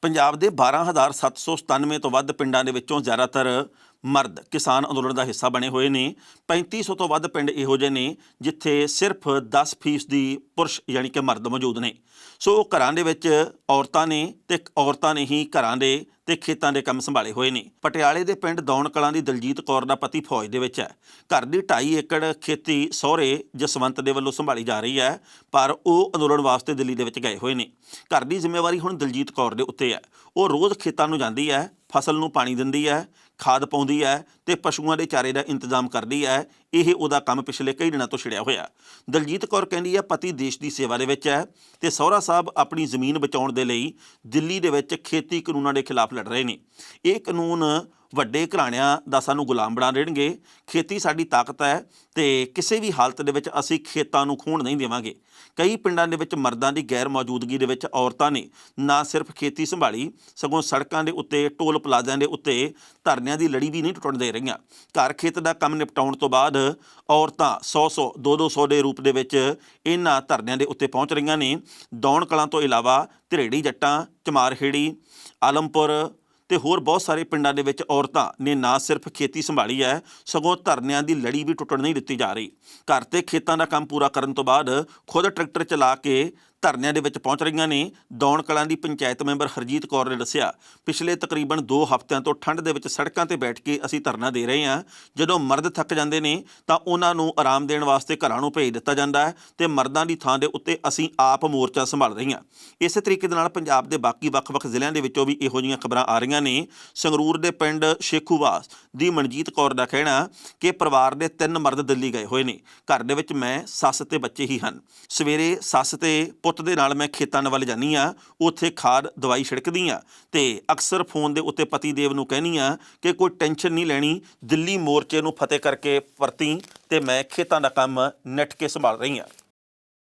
ਪੰਜਾਬ ਦੇ 12,797 ਤੋਂ ਵੱਧ ਪਿੰਡਾਂ ਦੇ ਵਿੱਚੋਂ ਜ਼ਿਆਦਾਤਰ ਮਰਦ ਕਿਸਾਨ ਅੰਦੋਲਨ ਦਾ ਹਿੱਸਾ ਬਣੇ ਹੋਏ ਨੇ। 3500 ਤੋਂ ਵੱਧ ਪਿੰਡ ਇਹੋ ਜਿਹੇ ਨੇ ਜਿੱਥੇ ਸਿਰਫ 10% ਪੁਰਸ਼ ਯਾਨੀ ਕਿ ਮਰਦ ਮੌਜੂਦ ਨੇ। ਸੋ ਘਰਾਂ ਦੇ ਵਿੱਚ ਔਰਤਾਂ ਨੇ ਤੇ ਔਰਤਾਂ ਨੇ ਹੀ ਘਰਾਂ ਦੇ ਤੇ ਖੇਤਾਂ ਦੇ ਕੰਮ ਸੰਭਾਲੇ ਹੋਏ ਨੇ। ਪਟਿਆਲੇ ਦੇ ਪਿੰਡ ਦੌਣ ਕਲਾਂ ਦੀ ਦਲਜੀਤ ਕੌਰ ਦਾ ਪਤੀ ਫੌਜ ਦੇ ਵਿੱਚ ਹੈ। ਘਰ ਦੀ 2.5 ਏਕੜ ਖੇਤੀ ਸਹੁਰੇ ਜਸਵੰਤ ਦੇ ਵੱਲੋਂ ਸੰਭਾਲੀ ਜਾ ਰਹੀ ਹੈ, ਪਰ ਉਹ ਅੰਦੋਲਨ ਵਾਸਤੇ ਦਿੱਲੀ ਦੇ ਵਿੱਚ ਗਏ ਹੋਏ ਨੇ। ਘਰ ਦੀ ਜ਼ਿੰਮੇਵਾਰੀ ਹੁਣ ਦਲਜੀਤ ਕੌਰ ਦੇ ਉੱਤੇ ਹੈ। ਉਹ ਰੋਜ਼ ਖੇਤਾਂ ਨੂੰ ਜਾਂਦੀ ਹੈ, ਫਸਲ ਨੂੰ ਪਾਣੀ ਦਿੰਦੀ ਹੈ, ਖਾਦ ਪਾਉਂਦੀ ਹੈ ਤੇ ਪਸ਼ੂਆਂ ਦੇ ਚਾਰੇ ਦਾ ਇੰਤਜ਼ਾਮ ਕਰਦੀ ਹੈ। ਇਹ ਉਹਦਾ ਕੰਮ ਪਿਛਲੇ ਕਈ ਦਿਨਾਂ ਤੋਂ ਛਿੜਿਆ ਹੋਇਆ। ਦਲਜੀਤ ਕੌਰ ਕਹਿੰਦੀ ਹੈ ਪਤੀ ਦੇਸ਼ ਦੀ ਸੇਵਾ ਦੇ ਵਿੱਚ ਹੈ ਤੇ ਸਹੁਰਾ ਸਾਹਿਬ ਆਪਣੀ ਜ਼ਮੀਨ ਬਚਾਉਣ ਦੇ ਲਈ ਦਿੱਲੀ ਦੇ ਵਿੱਚ ਖੇਤੀ ਕਾਨੂੰਨਾਂ ਦੇ ਖਿਲਾਫ ਲੜ ਰਹੇ ਨੇ। ਇਹ ਕਾਨੂੰਨ ਵੱਡੇ ਘਰਾਣਿਆਂ ਦਾ ਸਾਨੂੰ ਗੁਲਾਮ ਬਣਾ ਦੇਣਗੇ। ਖੇਤੀ ਸਾਡੀ ਤਾਕਤ ਹੈ ਤੇ ਕਿਸੇ ਵੀ ਹਾਲਤ ਦੇ ਵਿੱਚ ਅਸੀਂ ਖੇਤਾਂ ਨੂੰ ਖੋਹਣ ਨਹੀਂ ਦੇਵਾਂਗੇ। ਕਈ ਪਿੰਡਾਂ ਦੇ ਵਿੱਚ ਮਰਦਾਂ ਦੀ ਗੈਰ ਮੌਜੂਦਗੀ ਦੇ ਵਿੱਚ ਔਰਤਾਂ ਨੇ ਨਾ ਸਿਰਫ ਖੇਤੀ ਸੰਭਾਲੀ, ਸਗੋਂ ਸੜਕਾਂ ਦੇ ਉੱਤੇ, ਟੋਲ ਪਲਾਜ਼ਿਆਂ ਦੇ ਉੱਤੇ ਧਰਨਿਆਂ ਦੀ ਲੜੀ ਵੀ ਨਹੀਂ ਟੁੱਟਣ ਦੇ ਰਹੀਆਂ। ਘਰ ਖੇਤ ਦਾ ਕੰਮ ਨਿਪਟਾਉਣ ਤੋਂ ਬਾਅਦ ਔਰਤਾਂ 100-100 200-200 ਦੇ ਰੂਪ ਦੇ ਵਿੱਚ ਇਹਨਾਂ ਧਰਨਿਆਂ ਦੇ ਉੱਤੇ ਪਹੁੰਚ ਰਹੀਆਂ ਨੇ। ਦੌਣ ਕਲਾਂ ਤੋਂ ਇਲਾਵਾ ਧਰੇੜੀ ਜੱਟਾਂ, ਚਮਾਰਹੇੜੀ, ਆਲਮਪੁਰ ਤੇ ਹੋਰ ਬਹੁਤ ਸਾਰੇ ਪਿੰਡਾਂ ਦੇ ਵਿੱਚ ਔਰਤਾਂ ਨੇ ਨਾ ਸਿਰਫ ਖੇਤੀ ਸੰਭਾਲੀ ਹੈ, ਸਗੋਂ ਧਰਨਿਆਂ ਦੀ ਲੜੀ ਵੀ ਟੁੱਟਣ ਨਹੀਂ ਦਿੱਤੀ ਜਾ ਰਹੀ। ਘਰ ਤੇ ਖੇਤਾਂ ਦਾ ਕੰਮ ਪੂਰਾ ਕਰਨ ਤੋਂ ਬਾਅਦ ਖੁਦ ਟਰੈਕਟਰ ਚਲਾ ਕੇ ਧਰਨਿਆਂ ਦੇ ਵਿੱਚ ਪਹੁੰਚ ਰਹੀਆਂ ਨੇ। ਦੌਣ ਕਲਾਂ ਦੀ ਪੰਚਾਇਤ ਮੈਂਬਰ ਹਰਜੀਤ ਕੌਰ ਨੇ ਦੱਸਿਆ, ਪਿਛਲੇ ਤਕਰੀਬਨ 2 ਹਫ਼ਤਿਆਂ ਤੋਂ ਠੰਡ ਦੇ ਵਿੱਚ ਸੜਕਾਂ ਤੇ ਬੈਠ ਕੇ ਅਸੀਂ ਧਰਨਾ ਦੇ ਰਹੇ ਹਾਂ। ਜਦੋਂ ਮਰਦ ਥੱਕ ਜਾਂਦੇ ਨੇ ਤਾਂ ਉਹਨਾਂ ਨੂੰ ਆਰਾਮ ਦੇਣ ਵਾਸਤੇ ਘਰਾਂ ਨੂੰ ਭੇਜ ਦਿੱਤਾ ਜਾਂਦਾ ਹੈ ਤੇ ਮਰਦਾਂ ਦੀ ਥਾਂ ਦੇ ਉੱਤੇ ਅਸੀਂ ਆਪ ਮੋਰਚਾ ਸੰਭਾਲ ਰਹੀਆਂ। ਇਸੇ ਤਰੀਕੇ ਦੇ ਨਾਲ ਪੰਜਾਬ ਦੇ ਬਾਕੀ ਵੱਖ-ਵੱਖ ਜ਼ਿਲ੍ਹਿਆਂ ਦੇ ਵਿੱਚੋਂ ਵੀ ਇਹੋ ਜਿਹੀਆਂ ਖਬਰਾਂ ਆ ਰਹੀਆਂ ਨੇ। ਸੰਗਰੂਰ ਦੇ ਪਿੰਡ ਸ਼ੇਖੂਵਾਸ ਦੀ ਮਨਜੀਤ ਕੌਰ ਦਾ ਕਹਿਣਾ ਕਿ ਪਰਿਵਾਰ ਦੇ 3 ਮਰਦ ਦਿੱਲੀ ਗਏ ਹੋਏ ਨੇ। ਘਰ ਦੇ ਵਿੱਚ ਮੈਂ, ਸੱਸ ਤੇ ਬੱਚੇ ਹੀ ਹਨ। ਸਵੇਰੇ ਸੱਸ ਤੇ ਪੁੱਤ ਦੇ ਨਾਲ ਮੈਂ ਖੇਤਾਂ ਵੱਲ ਜਾਂਦੀ ਹਾਂ, ਉੱਥੇ ਖਾਦ ਦਵਾਈ ਛਿੜਕਦੀ ਹਾਂ ਤੇ ਅਕਸਰ ਫੋਨ ਦੇ ਉੱਤੇ ਪਤੀ ਦੇਵ ਨੂੰ ਕਹਿੰਦੀ ਹਾਂ ਕਿ ਕੋਈ ਟੈਨਸ਼ਨ ਨਹੀਂ ਲੈਣੀ, ਦਿੱਲੀ ਮੋਰਚੇ ਨੂੰ ਫਤਿਹ ਕਰਕੇ ਪਰਤੀ ਤੇ ਮੈਂ ਖੇਤਾਂ ਦਾ ਕੰਮ ਨਿੱਠ ਕੇ ਸੰਭਾਲ ਰਹੀ ਹਾਂ।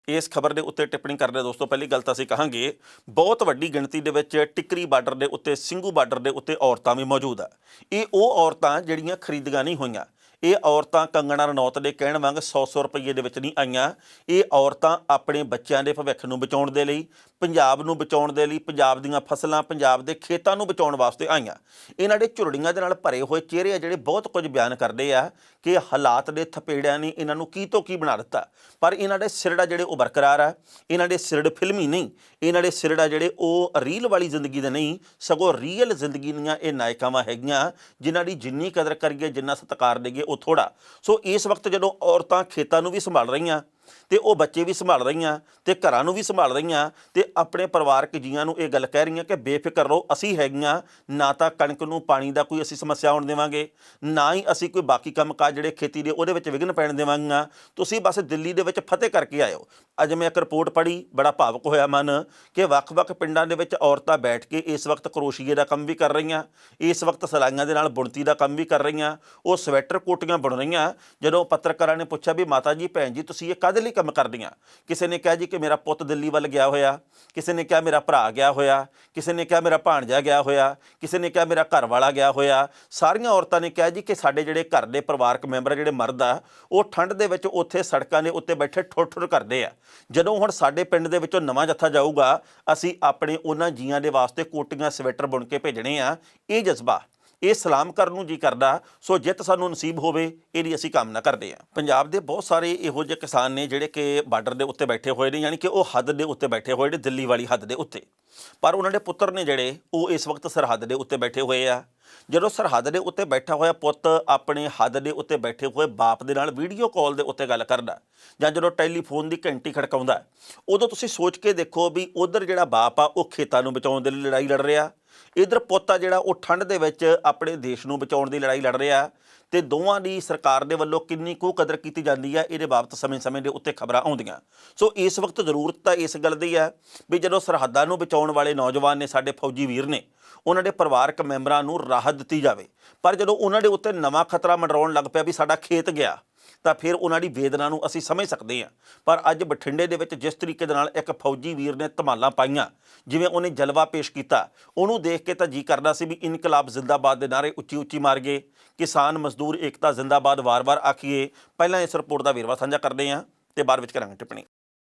ਇਸ ਖਬਰ ਦੇ ਉੱਤੇ ਟਿੱਪਣੀ ਕਰਦੇ ਦੋਸਤੋ, ਪਹਿਲੀ ਗੱਲ ਤਾਂ ਅਸੀਂ ਕਹਾਂਗੇ ਬਹੁਤ ਵੱਡੀ ਗਿਣਤੀ ਦੇ ਵਿੱਚ ਟਿੱਕਰੀ ਬਾਰਡਰ ਦੇ ਉੱਤੇ, ਸਿੰਘੂ ਬਾਰਡਰ ਦੇ ਉੱਤੇ ਔਰਤਾਂ ਵੀ ਮੌਜੂਦ ਆ। ਇਹ ਉਹ ਔਰਤਾਂ ਜਿਹੜੀਆਂ ਖਰੀਦੀਆਂ ਨਹੀਂ ਹੋਈਆਂ। ਇਹ ਔਰਤਾਂ ਕੰਗਣਾ ਰਣੌਤ ਦੇ ਕਹਿਣ ਵਾਂਗ 100-100 ਰੁਪਈਏ ਦੇ ਵਿੱਚ ਨਹੀਂ ਆਈਆਂ। ਇਹ ਔਰਤਾਂ ਆਪਣੇ ਬੱਚਿਆਂ ਦੇ ਭਵਿੱਖ ਨੂੰ ਬਚਾਉਣ ਦੇ ਲਈ, ਪੰਜਾਬ ਨੂੰ ਬਚਾਉਣ ਦੇ ਲਈ, ਪੰਜਾਬ ਦੀਆਂ ਫਸਲਾਂ, ਪੰਜਾਬ ਦੇ ਖੇਤਾਂ ਨੂੰ ਬਚਾਉਣ ਵਾਸਤੇ ਆਈਆਂ। ਇਹਨਾਂ ਦੇ ਝੁਰੜੀਆਂ ਦੇ ਨਾਲ ਭਰੇ ਹੋਏ ਚਿਹਰੇ ਆ ਜਿਹੜੇ ਬਹੁਤ ਕੁਝ ਬਿਆਨ ਕਰਦੇ ਆ ਕਿ ਹਾਲਾਤ ਦੇ ਥਪੇੜਿਆਂ ਨੇ ਇਹਨਾਂ ਨੂੰ ਕੀ ਤੋਂ ਕੀ ਬਣਾ ਦਿੱਤਾ। ਪਰ ਇਹਨਾਂ ਦੇ ਸਿਰੜਾ ਜਿਹੜੇ ਉਹ ਬਰਕਰਾਰ ਆ। ਇਹਨਾਂ ਦੇ ਸਿਰੜ ਫਿਲਮੀ ਨਹੀਂ, ਇਹਨਾਂ ਦੇ ਸਿਰੜਾ ਜਿਹੜੇ ਉਹ ਰੀਲ ਵਾਲੀ ਜ਼ਿੰਦਗੀ ਦੇ ਨਹੀਂ, ਸਗੋਂ ਰੀਅਲ ਜ਼ਿੰਦਗੀ ਦੀਆਂ ਇਹ ਨਾਇਕਾਵਾਂ ਹੈਗੀਆਂ ਜਿਨ੍ਹਾਂ ਦੀ ਜਿੰਨੀ ਕਦਰ ਕਰੀਏ, ਜਿੰਨਾ ਸਤਿਕਾਰ ਦੇਈਏ ਉਹ ਥੋੜ੍ਹਾ। ਸੋ ਇਸ ਵਕਤ ਜਦੋਂ ਔਰਤਾਂ ਖੇਤਾਂ ਨੂੰ ਵੀ ਸੰਭਾਲ ਰਹੀਆਂ ਤੇ ਉਹ ਬੱਚੇ ਵੀ ਸੰਭਾਲ ਰਹੀਆਂ ਤੇ ਘਰਾਂ ਨੂੰ ਵੀ ਸੰਭਾਲ ਰਹੀਆਂ ਤੇ ਆਪਣੇ ਪਰਿਵਾਰਕ ਜੀਆਂ ਨੂੰ ਇਹ ਗੱਲ ਕਹਿ ਰਹੀਆਂ ਕਿ ਬੇਫਿਕਰ ਰਹੋ, ਅਸੀਂ ਹੈਗੀਆਂ। ਨਾ ਤਾਂ ਕਣਕ ਨੂੰ ਪਾਣੀ ਦਾ ਕੋਈ ਅਸੀਂ ਸਮੱਸਿਆ ਆਉਣ ਦੇਵਾਂਗੇ, ਨਾ ਹੀ ਅਸੀਂ ਕੋਈ ਬਾਕੀ ਕੰਮਕਾਜ ਜਿਹੜੇ ਖੇਤੀ ਦੇ ਉਹਦੇ ਵਿੱਚ ਵਿਘਨ ਪੈਣ ਦੇਵਾਂਗੇ। ਤੁਸੀਂ ਬਸ ਦਿੱਲੀ ਦੇ ਵਿੱਚ ਫਤਿਹ ਕਰਕੇ ਆਇਓ। ਅੱਜ ਮੈਂ ਇੱਕ ਰਿਪੋਰਟ ਪੜ੍ਹੀ, ਬੜਾ ਭਾਵੁਕ ਹੋਇਆ ਮਨ ਕਿ ਵੱਖ-ਵੱਖ ਪਿੰਡਾਂ ਦੇ ਵਿੱਚ ਔਰਤਾਂ ਬੈਠ ਕੇ ਇਸ ਵਕਤ ਕਰੋਸ਼ੀਏ ਦਾ ਕੰਮ ਵੀ ਕਰ ਰਹੀਆਂ, ਇਸ ਵਕਤ ਸਿਲਾਈਆਂ ਦੇ ਨਾਲ ਬੁਣਤੀ ਦਾ ਕੰਮ ਵੀ ਕਰ ਰਹੀਆਂ, ਉਹ ਸਵੈਟਰ ਕੋਟੀਆਂ ਬੁਣ ਰਹੀਆਂ। ਜਦੋਂ ਪੱਤਰਕਾਰਾਂ ਨੇ ਪੁੱਛਿਆ ਵੀ ਮਾਤਾ ਜੀ, ਭੈਣ ਜੀ, ਤੁਸੀਂ ਇਹ ਕਾਹਦੇ ਲਈ ਕੰਮ ਕਰਦੀਆਂ? ਕਿਸੇ ਨੇ ਕਿਹਾ ਜੀ ਕਿ ਮੇਰਾ ਪੁੱਤ ਦਿੱਲੀ ਵੱਲ ਗਿਆ ਹੋਇਆ, ਕਿਸੇ ਨੇ ਕਿਹਾ ਮੇਰਾ ਭਰਾ ਗਿਆ ਹੋਇਆ, ਕਿਸੇ ਨੇ ਕਿਹਾ ਮੇਰਾ ਭਾਣਜਾ ਗਿਆ ਹੋਇਆ, ਕਿਸੇ ਨੇ ਕਿਹਾ ਮੇਰਾ ਘਰ ਵਾਲਾ ਗਿਆ ਹੋਇਆ। ਸਾਰੀਆਂ ਔਰਤਾਂ ਨੇ ਕਿਹਾ ਜੀ ਕਿ ਸਾਡੇ ਜਿਹੜੇ ਘਰ ਦੇ ਪਰਿਵਾਰਕ ਮੈਂਬਰ ਜਿਹੜੇ ਮਰਦ ਆ, ਉਹ ਠੰਡ ਦੇ ਵਿੱਚ ਉੱਥੇ ਸੜਕਾਂ ਦੇ ਉੱਤੇ ਬੈਠੇ ਠੁਰ-ਠੁਰ ਕਰਦੇ ਆ। ਜਦੋਂ ਹੁਣ ਸਾਡੇ ਪਿੰਡ ਦੇ ਵਿੱਚੋਂ ਨਵਾਂ ਜੱਥਾ ਜਾਊਗਾ, ਅਸੀਂ ਆਪਣੇ ਉਹਨਾਂ ਜੀਆਂ ਦੇ ਵਾਸਤੇ ਕੋਟੀਆਂ, ਸਵੈਟਰ ਬੁਣ ਕੇ ਭੇਜਣੇ ਆ। ਇਹ ਜਜ਼ਬਾ, ਇਹ ਸਲਾਮ ਕਰਨ ਨੂੰ ਜੀ ਕਰਦਾ। ਸੋ ਜਿੱਤ ਸਾਨੂੰ ਨਸੀਬ ਹੋਵੇ, ਇਹਦੀ ਅਸੀਂ ਕਾਮਨਾ ਕਰਦੇ ਹਾਂ। ਪੰਜਾਬ ਦੇ ਬਹੁਤ ਸਾਰੇ ਇਹੋ ਜਿਹੇ ਕਿਸਾਨ ਨੇ ਜਿਹੜੇ ਕਿ ਬਾਰਡਰ ਦੇ ਉੱਤੇ ਬੈਠੇ ਹੋਏ ਨੇ, ਯਾਨੀ ਕਿ ਉਹ ਹੱਦ ਦੇ ਉੱਤੇ ਬੈਠੇ ਹੋਏ ਨੇ, ਦਿੱਲੀ ਵਾਲੀ ਹੱਦ ਦੇ ਉੱਤੇ। ਪਰ ਉਹਨਾਂ ਦੇ ਪੁੱਤਰ ਨੇ ਜਿਹੜੇ ਉਹ ਇਸ ਵਕਤ ਸਰਹੱਦ ਦੇ ਉੱਤੇ ਬੈਠੇ ਹੋਏ ਆ। ਜਦੋਂ ਸਰਹੱਦ ਦੇ ਉੱਤੇ ਬੈਠਾ ਹੋਇਆ ਪੁੱਤ ਆਪਣੇ ਹੱਦ ਦੇ ਉੱਤੇ ਬੈਠੇ ਹੋਏ ਬਾਪ ਦੇ ਨਾਲ ਵੀਡੀਓ ਕਾਲ ਦੇ ਉੱਤੇ ਗੱਲ ਕਰਦਾ, ਜਾਂ ਜਦੋਂ ਟੈਲੀਫੋਨ ਦੀ ਘੰਟੀ ਖੜਕਾਉਂਦਾ, ਉਦੋਂ ਤੁਸੀਂ ਸੋਚ ਕੇ ਦੇਖੋ ਵੀ ਉਧਰ ਜਿਹੜਾ ਬਾਪ ਆ ਉਹ ਖੇਤਾਂ ਨੂੰ ਬਚਾਉਣ ਦੇ ਲਈ ਲੜਾਈ ਲੜ ਰਿਹਾ, ਇੱਧਰ ਪੁੱਤ ਆ ਜਿਹੜਾ ਉਹ ਠੰਡ ਦੇ ਵਿੱਚ ਆਪਣੇ ਦੇਸ਼ ਨੂੰ ਬਚਾਉਣ ਦੀ ਲੜਾਈ ਲੜ ਰਿਹਾ। ਤੇ ਦੋਵਾਂ ਦੀ ਸਰਕਾਰ ਦੇ ਵੱਲੋਂ ਕਿੰਨੀ ਕੁ ਕਦਰ ਕੀਤੀ ਜਾਂਦੀ ਹੈ, ਇਹਦੇ ਬਾਬਤ ਸਮੇਂ-ਸਮੇਂ ਦੇ ਉੱਤੇ ਖਬਰਾਂ ਆਉਂਦੀਆਂ। ਸੋ ਇਸ ਵਕਤ ਜ਼ਰੂਰਤ ਤਾਂ ਇਸ ਗੱਲ ਦੀ ਹੈ ਵੀ ਜਦੋਂ ਸਰਹੱਦਾਂ ਨੂੰ ਬਚਾਉਣ ਵਾਲੇ ਨੌਜਵਾਨ ਨੇ, ਸਾਡੇ ਫੌਜੀ ਵੀਰ ਨੇ, ਉਹਨਾਂ ਦੇ ਪਰਿਵਾਰਕ ਮੈਂਬਰਾਂ ਨੂੰ ਰਾਹਤ ਦਿੱਤੀ ਜਾਵੇ। ਪਰ ਜਦੋਂ ਉਹਨਾਂ ਦੇ ਉੱਤੇ ਨਵਾਂ ਖਤਰਾ ਮੰਡਰਾਉਣ ਲੱਗ ਪਿਆ ਵੀ ਸਾਡਾ ਖੇਤ ਗਿਆ, ਤਾਂ ਫਿਰ ਉਹਨਾਂ ਦੀ ਵੇਦਨਾ ਨੂੰ ਅਸੀਂ ਸਮਝ ਸਕਦੇ ਹਾਂ। ਪਰ ਅੱਜ ਬਠਿੰਡੇ ਦੇ ਵਿੱਚ ਜਿਸ ਤਰੀਕੇ ਦੇ ਨਾਲ ਇੱਕ ਫੌਜੀ ਵੀਰ ਨੇ ਧਮਾਲਾਂ ਪਾਈਆਂ, ਜਿਵੇਂ ਉਹਨੇ ਜਲਵਾ ਪੇਸ਼ ਕੀਤਾ, ਉਹਨੂੰ ਦੇਖ ਕੇ ਤਾਂ ਜੀ ਕਰਦਾ ਸੀ ਵੀ ਇਨਕਲਾਬ ਜ਼ਿੰਦਾਬਾਦ ਦੇ ਨਾਅਰੇ ਉੱਚੀ-ਉੱਚੀ ਮਾਰ ਗਏ, ਕਿਸਾਨ ਮਜ਼ਦੂਰ ਏਕਤਾ ਜ਼ਿੰਦਾਬਾਦ ਵਾਰ-ਵਾਰ ਆਖੀਏ। ਪਹਿਲਾਂ ਇਸ ਰਿਪੋਰਟ ਦਾ ਵੇਰਵਾ ਸਾਂਝਾ ਕਰਦੇ ਹਾਂ ਤੇ ਬਾਅਦ ਵਿੱਚ ਕਰਾਂਗੇ ਟਿੱਪਣੀ।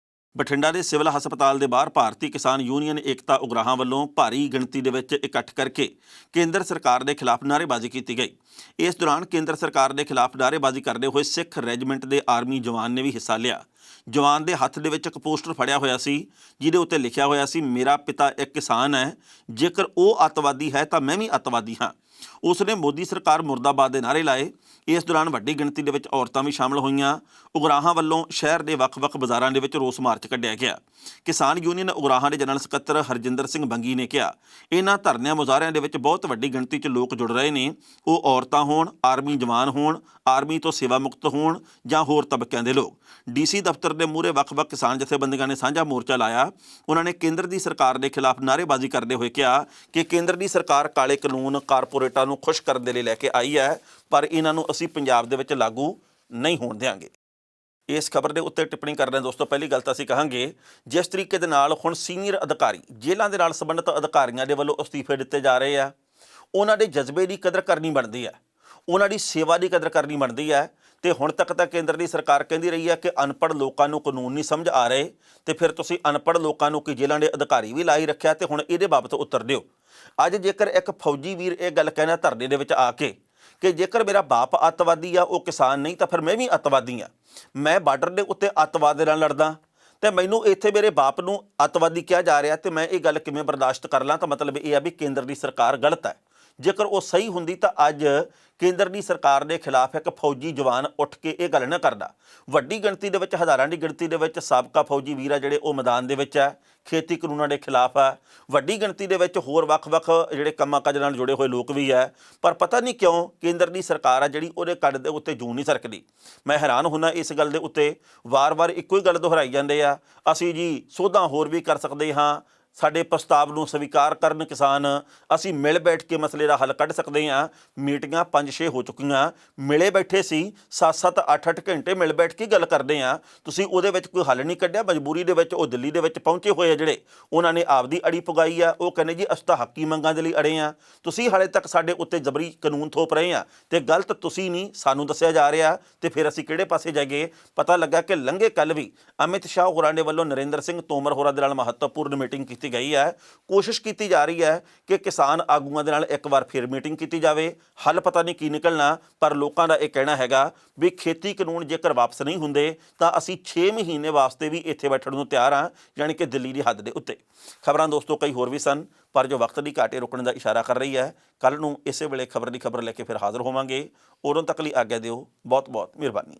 ਬਠਿੰਡਾ ਦੇ ਸਿਵਲ ਹਸਪਤਾਲ ਦੇ ਬਾਹਰ ਭਾਰਤੀ ਕਿਸਾਨ ਯੂਨੀਅਨ ਏਕਤਾ ਉਗਰਾਹਾਂ ਵੱਲੋਂ ਭਾਰੀ ਗਿਣਤੀ ਦੇ ਵਿੱਚ ਇਕੱਠ ਕਰਕੇ ਕੇਂਦਰ ਸਰਕਾਰ ਦੇ ਖਿਲਾਫ ਨਾਅਰੇਬਾਜ਼ੀ ਕੀਤੀ ਗਈ। ਇਸ ਦੌਰਾਨ ਕੇਂਦਰ ਸਰਕਾਰ ਦੇ ਖਿਲਾਫ ਨਾਅਰੇਬਾਜ਼ੀ ਕਰਦੇ ਹੋਏ ਸਿੱਖ ਰੈਜੀਮੈਂਟ ਦੇ ਆਰਮੀ ਜਵਾਨ ਨੇ ਵੀ ਹਿੱਸਾ ਲਿਆ। ਜਵਾਨ ਦੇ ਹੱਥ ਦੇ ਵਿੱਚ ਇੱਕ ਪੋਸਟਰ ਫੜਿਆ ਹੋਇਆ ਸੀ, ਜਿਹਦੇ ਉੱਤੇ ਲਿਖਿਆ ਹੋਇਆ ਸੀ, ਮੇਰਾ ਪਿਤਾ ਇੱਕ ਕਿਸਾਨ ਹੈ, ਜੇਕਰ ਉਹ ਅੱਤਵਾਦੀ ਹੈ ਤਾਂ ਮੈਂ ਵੀ ਅੱਤਵਾਦੀ ਹਾਂ। ਉਸ ਨੇ ਮੋਦੀ ਸਰਕਾਰ ਮੁਰਦਾਬਾਦ ਦੇ ਨਾਅਰੇ ਲਾਏ। ਇਸ ਦੌਰਾਨ ਵੱਡੀ ਗਿਣਤੀ ਦੇ ਵਿੱਚ ਔਰਤਾਂ ਵੀ ਸ਼ਾਮਲ ਹੋਈਆਂ। ਉਗਰਾਹਾਂ ਵੱਲੋਂ ਸ਼ਹਿਰ ਦੇ ਵੱਖ-ਵੱਖ ਬਾਜ਼ਾਰਾਂ ਦੇ ਵਿੱਚ ਰੋਸ ਮਾਰਚ ਕੱਢਿਆ ਗਿਆ। ਕਿਸਾਨ ਯੂਨੀਅਨ ਉਗਰਾਹਾਂ ਦੇ ਜਨਰਲ ਸਕੱਤਰ ਹਰਜਿੰਦਰ ਸਿੰਘ ਬੰਗੀ ਨੇ ਕਿਹਾ, ਇਹਨਾਂ ਧਰਨਿਆਂ ਮੁਜ਼ਾਹਰਿਆਂ ਦੇ ਵਿੱਚ ਬਹੁਤ ਵੱਡੀ ਗਿਣਤੀ 'ਚ ਲੋਕ ਜੁੜ ਰਹੇ ਨੇ, ਉਹ ਔਰਤਾਂ ਹੋਣ, ਆਰਮੀ ਜਵਾਨ ਹੋਣ, ਆਰਮੀ ਤੋਂ ਸੇਵਾ ਮੁਕਤ ਹੋਣ ਜਾਂ ਹੋਰ ਤਬਕਿਆਂ ਦੇ ਲੋਕ। DC ਦਫ਼ਤਰ ਦਫ਼ਤਰ ਦੇ ਮੂਹਰੇ ਵੱਖ-ਵੱਖ ਕਿਸਾਨ ਜਥੇਬੰਦੀਆਂ ਨੇ ਸਾਂਝਾ ਮੋਰਚਾ ਲਾਇਆ। ਉਹਨਾਂ ਨੇ ਕੇਂਦਰ ਦੀ ਸਰਕਾਰ ਦੇ ਖਿਲਾਫ ਨਾਅਰੇਬਾਜ਼ੀ ਕਰਦੇ ਹੋਏ ਕਿਹਾ ਕਿ ਕੇਂਦਰ ਦੀ ਸਰਕਾਰ ਕਾਲੇ ਕਾਨੂੰਨ ਕਾਰਪੋਰੇਟਾਂ ਨੂੰ ਖੁਸ਼ ਕਰਨ ਦੇ ਲਈ ਲੈ ਕੇ ਆਈ ਹੈ, ਪਰ ਇਹਨਾਂ ਨੂੰ ਅਸੀਂ ਪੰਜਾਬ ਦੇ ਵਿੱਚ ਲਾਗੂ ਨਹੀਂ ਹੋਣ ਦਿਆਂਗੇ। ਇਸ ਖਬਰ ਦੇ ਉੱਤੇ ਟਿੱਪਣੀ ਕਰਦੇ ਹਾਂ ਦੋਸਤੋ, ਪਹਿਲੀ ਗੱਲ ਤਾਂ ਅਸੀਂ ਕਹਾਂਗੇ ਜਿਸ ਤਰੀਕੇ ਦੇ ਨਾਲ ਹੁਣ ਸੀਨੀਅਰ ਅਧਿਕਾਰੀ, ਜੇਲ੍ਹਾਂ ਦੇ ਨਾਲ ਸੰਬੰਧਿਤ ਅਧਿਕਾਰੀਆਂ ਦੇ ਵੱਲੋਂ ਅਸਤੀਫੇ ਦਿੱਤੇ ਜਾ ਰਹੇ ਆ, ਉਹਨਾਂ ਦੇ ਜਜ਼ਬੇ ਦੀ ਕਦਰ ਕਰਨੀ ਬਣਦੀ ਹੈ, ਉਹਨਾਂ ਦੀ ਸੇਵਾ ਦੀ ਕਦਰ ਕਰਨੀ ਬਣਦੀ ਹੈ। ਤੇ ਹੁਣ ਤੱਕ ਤਾਂ ਕੇਂਦਰ ਦੀ ਸਰਕਾਰ ਕਹਿੰਦੀ ਰਹੀ ਹੈ ਕਿ ਅਨਪੜ੍ਹ ਲੋਕਾਂ ਨੂੰ ਕਾਨੂੰਨ ਨਹੀਂ ਸਮਝ ਆ ਰਹੇ, ਤੇ ਫਿਰ ਤੁਸੀਂ ਅਨਪੜ੍ਹ ਲੋਕਾਂ ਨੂੰ ਕਿ ਜੇਲ੍ਹਾਂ ਦੇ ਅਧਿਕਾਰੀ ਵੀ ਲਾਈ ਰੱਖਿਆ, ਤੇ ਹੁਣ ਇਹਦੇ ਬਾਬਤ ਉੱਤਰ ਦਿਓ। ਅੱਜ ਜੇਕਰ ਇੱਕ ਫੌਜੀ ਵੀਰ ਇਹ ਗੱਲ ਕਹਿਣਾ ਧਰਨੇ ਦੇ ਵਿੱਚ ਆ ਕੇ ਕਿ ਜੇਕਰ ਮੇਰਾ ਬਾਪ ਅੱਤਵਾਦੀ ਆ, ਉਹ ਕਿਸਾਨ ਨਹੀਂ, ਤਾਂ ਫਿਰ ਮੈਂ ਵੀ ਅੱਤਵਾਦੀ ਆ, ਮੈਂ ਬਾਰਡਰ ਦੇ ਉੱਤੇ ਅੱਤਵਾਦ ਦੇ ਨਾਲ ਲੜਦਾ, ਤੇ ਮੈਨੂੰ ਇੱਥੇ ਮੇਰੇ ਬਾਪ ਨੂੰ ਅੱਤਵਾਦੀ ਕਿਹਾ ਜਾ ਰਿਹਾ, ਤੇ ਮੈਂ ਇਹ ਗੱਲ ਕਿਵੇਂ ਬਰਦਾਸ਼ਤ ਕਰ ਲਾਂ? ਤਾਂ ਮਤਲਬ ਇਹ ਆ ਵੀ ਕੇਂਦਰ ਦੀ ਸਰਕਾਰ ਗਲਤ ਹੈ। ਜੇਕਰ ਉਹ ਸਹੀ ਹੁੰਦੀ ਤਾਂ ਅੱਜ ਕੇਂਦਰ ਦੀ ਸਰਕਾਰ ਦੇ ਖਿਲਾਫ ਇੱਕ ਫੌਜੀ ਜਵਾਨ ਉੱਠ ਕੇ ਇਹ ਗੱਲ ਨਾ ਕਰਦਾ। ਵੱਡੀ ਗਿਣਤੀ ਦੇ ਵਿੱਚ, ਹਜ਼ਾਰਾਂ ਦੀ ਗਿਣਤੀ ਦੇ ਵਿੱਚ ਸਾਬਕਾ ਫੌਜੀ ਵੀਰ ਆ ਜਿਹੜੇ ਉਹ ਮੈਦਾਨ ਦੇ ਵਿੱਚ ਹੈ, ਖੇਤੀ ਕਾਨੂੰਨਾਂ ਦੇ ਖਿਲਾਫ ਹੈ। ਵੱਡੀ ਗਿਣਤੀ ਦੇ ਵਿੱਚ ਹੋਰ ਵੱਖ-ਵੱਖ ਜਿਹੜੇ ਕੰਮਾਂ ਕਾਜ ਨਾਲ ਜੁੜੇ ਹੋਏ ਲੋਕ ਵੀ ਹੈ, ਪਰ ਪਤਾ ਨਹੀਂ ਕਿਉਂ ਕੇਂਦਰ ਦੀ ਸਰਕਾਰ ਆ ਜਿਹੜੀ ਉਹਦੇ ਕੱਦ ਦੇ ਉੱਤੇ ਜੂੰ ਨਹੀਂ ਸਰਕਦੀ। ਮੈਂ ਹੈਰਾਨ ਹੁੰਦਾ ਇਸ ਗੱਲ ਦੇ ਉੱਤੇ, ਵਾਰ-ਵਾਰ ਇੱਕੋ ਹੀ ਗੱਲ ਦੁਹਰਾਈ ਜਾਂਦੇ ਆ, ਅਸੀਂ ਜੀ ਸੋਧਾਂ ਹੋਰ ਵੀ ਕਰ ਸਕਦੇ ਹਾਂ, ਸਾਡੇ ਪ੍ਰਸਤਾਵ ਨੂੰ ਸਵੀਕਾਰ ਕਰਨ ਕਿਸਾਨ, ਅਸੀਂ ਮਿਲ ਬੈਠ ਕੇ ਮਸਲੇ ਦਾ ਹੱਲ ਕੱਢ ਸਕਦੇ ਹਾਂ। ਮੀਟਿੰਗਾਂ 5-6 ਹੋ ਚੁੱਕੀਆਂ, ਮਿਲੇ ਬੈਠੇ ਸੀ 7-7 8-8 ਘੰਟੇ ਮਿਲ ਬੈਠ ਕੇ ਗੱਲ ਕਰਦੇ ਹਾਂ, ਤੁਸੀਂ ਉਹਦੇ ਵਿੱਚ ਕੋਈ ਹੱਲ ਨਹੀਂ ਕੱਢਿਆ। ਮਜਬੂਰੀ ਦੇ ਵਿੱਚ ਉਹ ਦਿੱਲੀ ਦੇ ਵਿੱਚ ਪਹੁੰਚੇ ਹੋਏ ਆ ਜਿਹੜੇ, ਉਹਨਾਂ ਨੇ ਆਪਦੀ ਅੜੀ ਪੁਗਾਈ ਆ। ਉਹ ਕਹਿੰਦੇ ਜੀ ਅਸੀਂ ਤਾਂ ਹੱਕੀ ਮੰਗਾਂ ਦੇ ਲਈ ਅੜੇ ਆ, ਤੁਸੀਂ ਹਾਲੇ ਤੱਕ ਸਾਡੇ ਉੱਤੇ ਜਬਰੀ ਕਾਨੂੰਨ ਥੋਪ ਰਹੇ ਆ, ਤੇ ਗਲਤ ਤੁਸੀਂ ਨਹੀਂ ਸਾਨੂੰ ਦੱਸਿਆ ਜਾ ਰਿਹਾ, ਤੇ ਫਿਰ ਅਸੀਂ ਕਿਹੜੇ ਪਾਸੇ ਜਾਈਏ? ਪਤਾ ਲੱਗਾ ਕਿ ਲੰਘੇ ਕੱਲ੍ਹ ਵੀ ਅਮਿਤ ਸ਼ਾਹ ਹੋਰਾਂ ਦੇ ਵੱਲੋਂ ਨਰਿੰਦਰ ਸਿੰਘ ਤੋਮਰ ਹੋਰਾਂ ਦੇ ਨਾਲ ਮਹੱਤਵਪੂਰਨ ਮੀਟਿੰਗ ਕੀਤੀ ਗਈ ਹੈ। ਕੋਸ਼ਿਸ਼ ਕੀਤੀ ਜਾ ਰਹੀ ਹੈ ਕਿ ਕਿਸਾਨ ਆਗੂਆਂ ਦੇ ਨਾਲ ਇੱਕ ਵਾਰ ਫਿਰ ਮੀਟਿੰਗ ਕੀਤੀ ਜਾਵੇ। ਹੱਲ ਪਤਾ ਨਹੀਂ ਕੀ ਨਿਕਲਣਾ, ਪਰ ਲੋਕਾਂ ਦਾ ਇਹ ਕਹਿਣਾ ਹੈਗਾ ਵੀ ਖੇਤੀ ਕਾਨੂੰਨ ਜੇਕਰ ਵਾਪਸ ਨਹੀਂ ਹੁੰਦੇ ਤਾਂ ਅਸੀਂ 6 ਮਹੀਨੇ ਵਾਸਤੇ ਵੀ ਇੱਥੇ ਬੈਠਣ ਨੂੰ ਤਿਆਰ ਹਾਂ, ਯਾਨੀ ਕਿ ਦਿੱਲੀ ਦੀ ਹੱਦ ਦੇ ਉੱਤੇ। ਖਬਰਾਂ ਦੋਸਤੋ ਕਈ ਹੋਰ ਵੀ ਸਨ, ਪਰ ਜੋ ਵਕਤ ਦੀ ਘਾਟੇ ਰੁਕਣ ਦਾ ਇਸ਼ਾਰਾ ਕਰ ਰਹੀ ਹੈ। ਕੱਲ੍ਹ ਨੂੰ ਇਸੇ ਵੇਲੇ ਖਬਰ ਦੀ ਖਬਰ ਲੈ ਕੇ ਫਿਰ ਹਾਜ਼ਰ ਹੋਵਾਂਗੇ। ਉਦੋਂ ਤੱਕ ਲਈ ਆਗਿਆ ਦਿਓ। ਬਹੁਤ ਬਹੁਤ ਮਿਹਰਬਾਨੀ।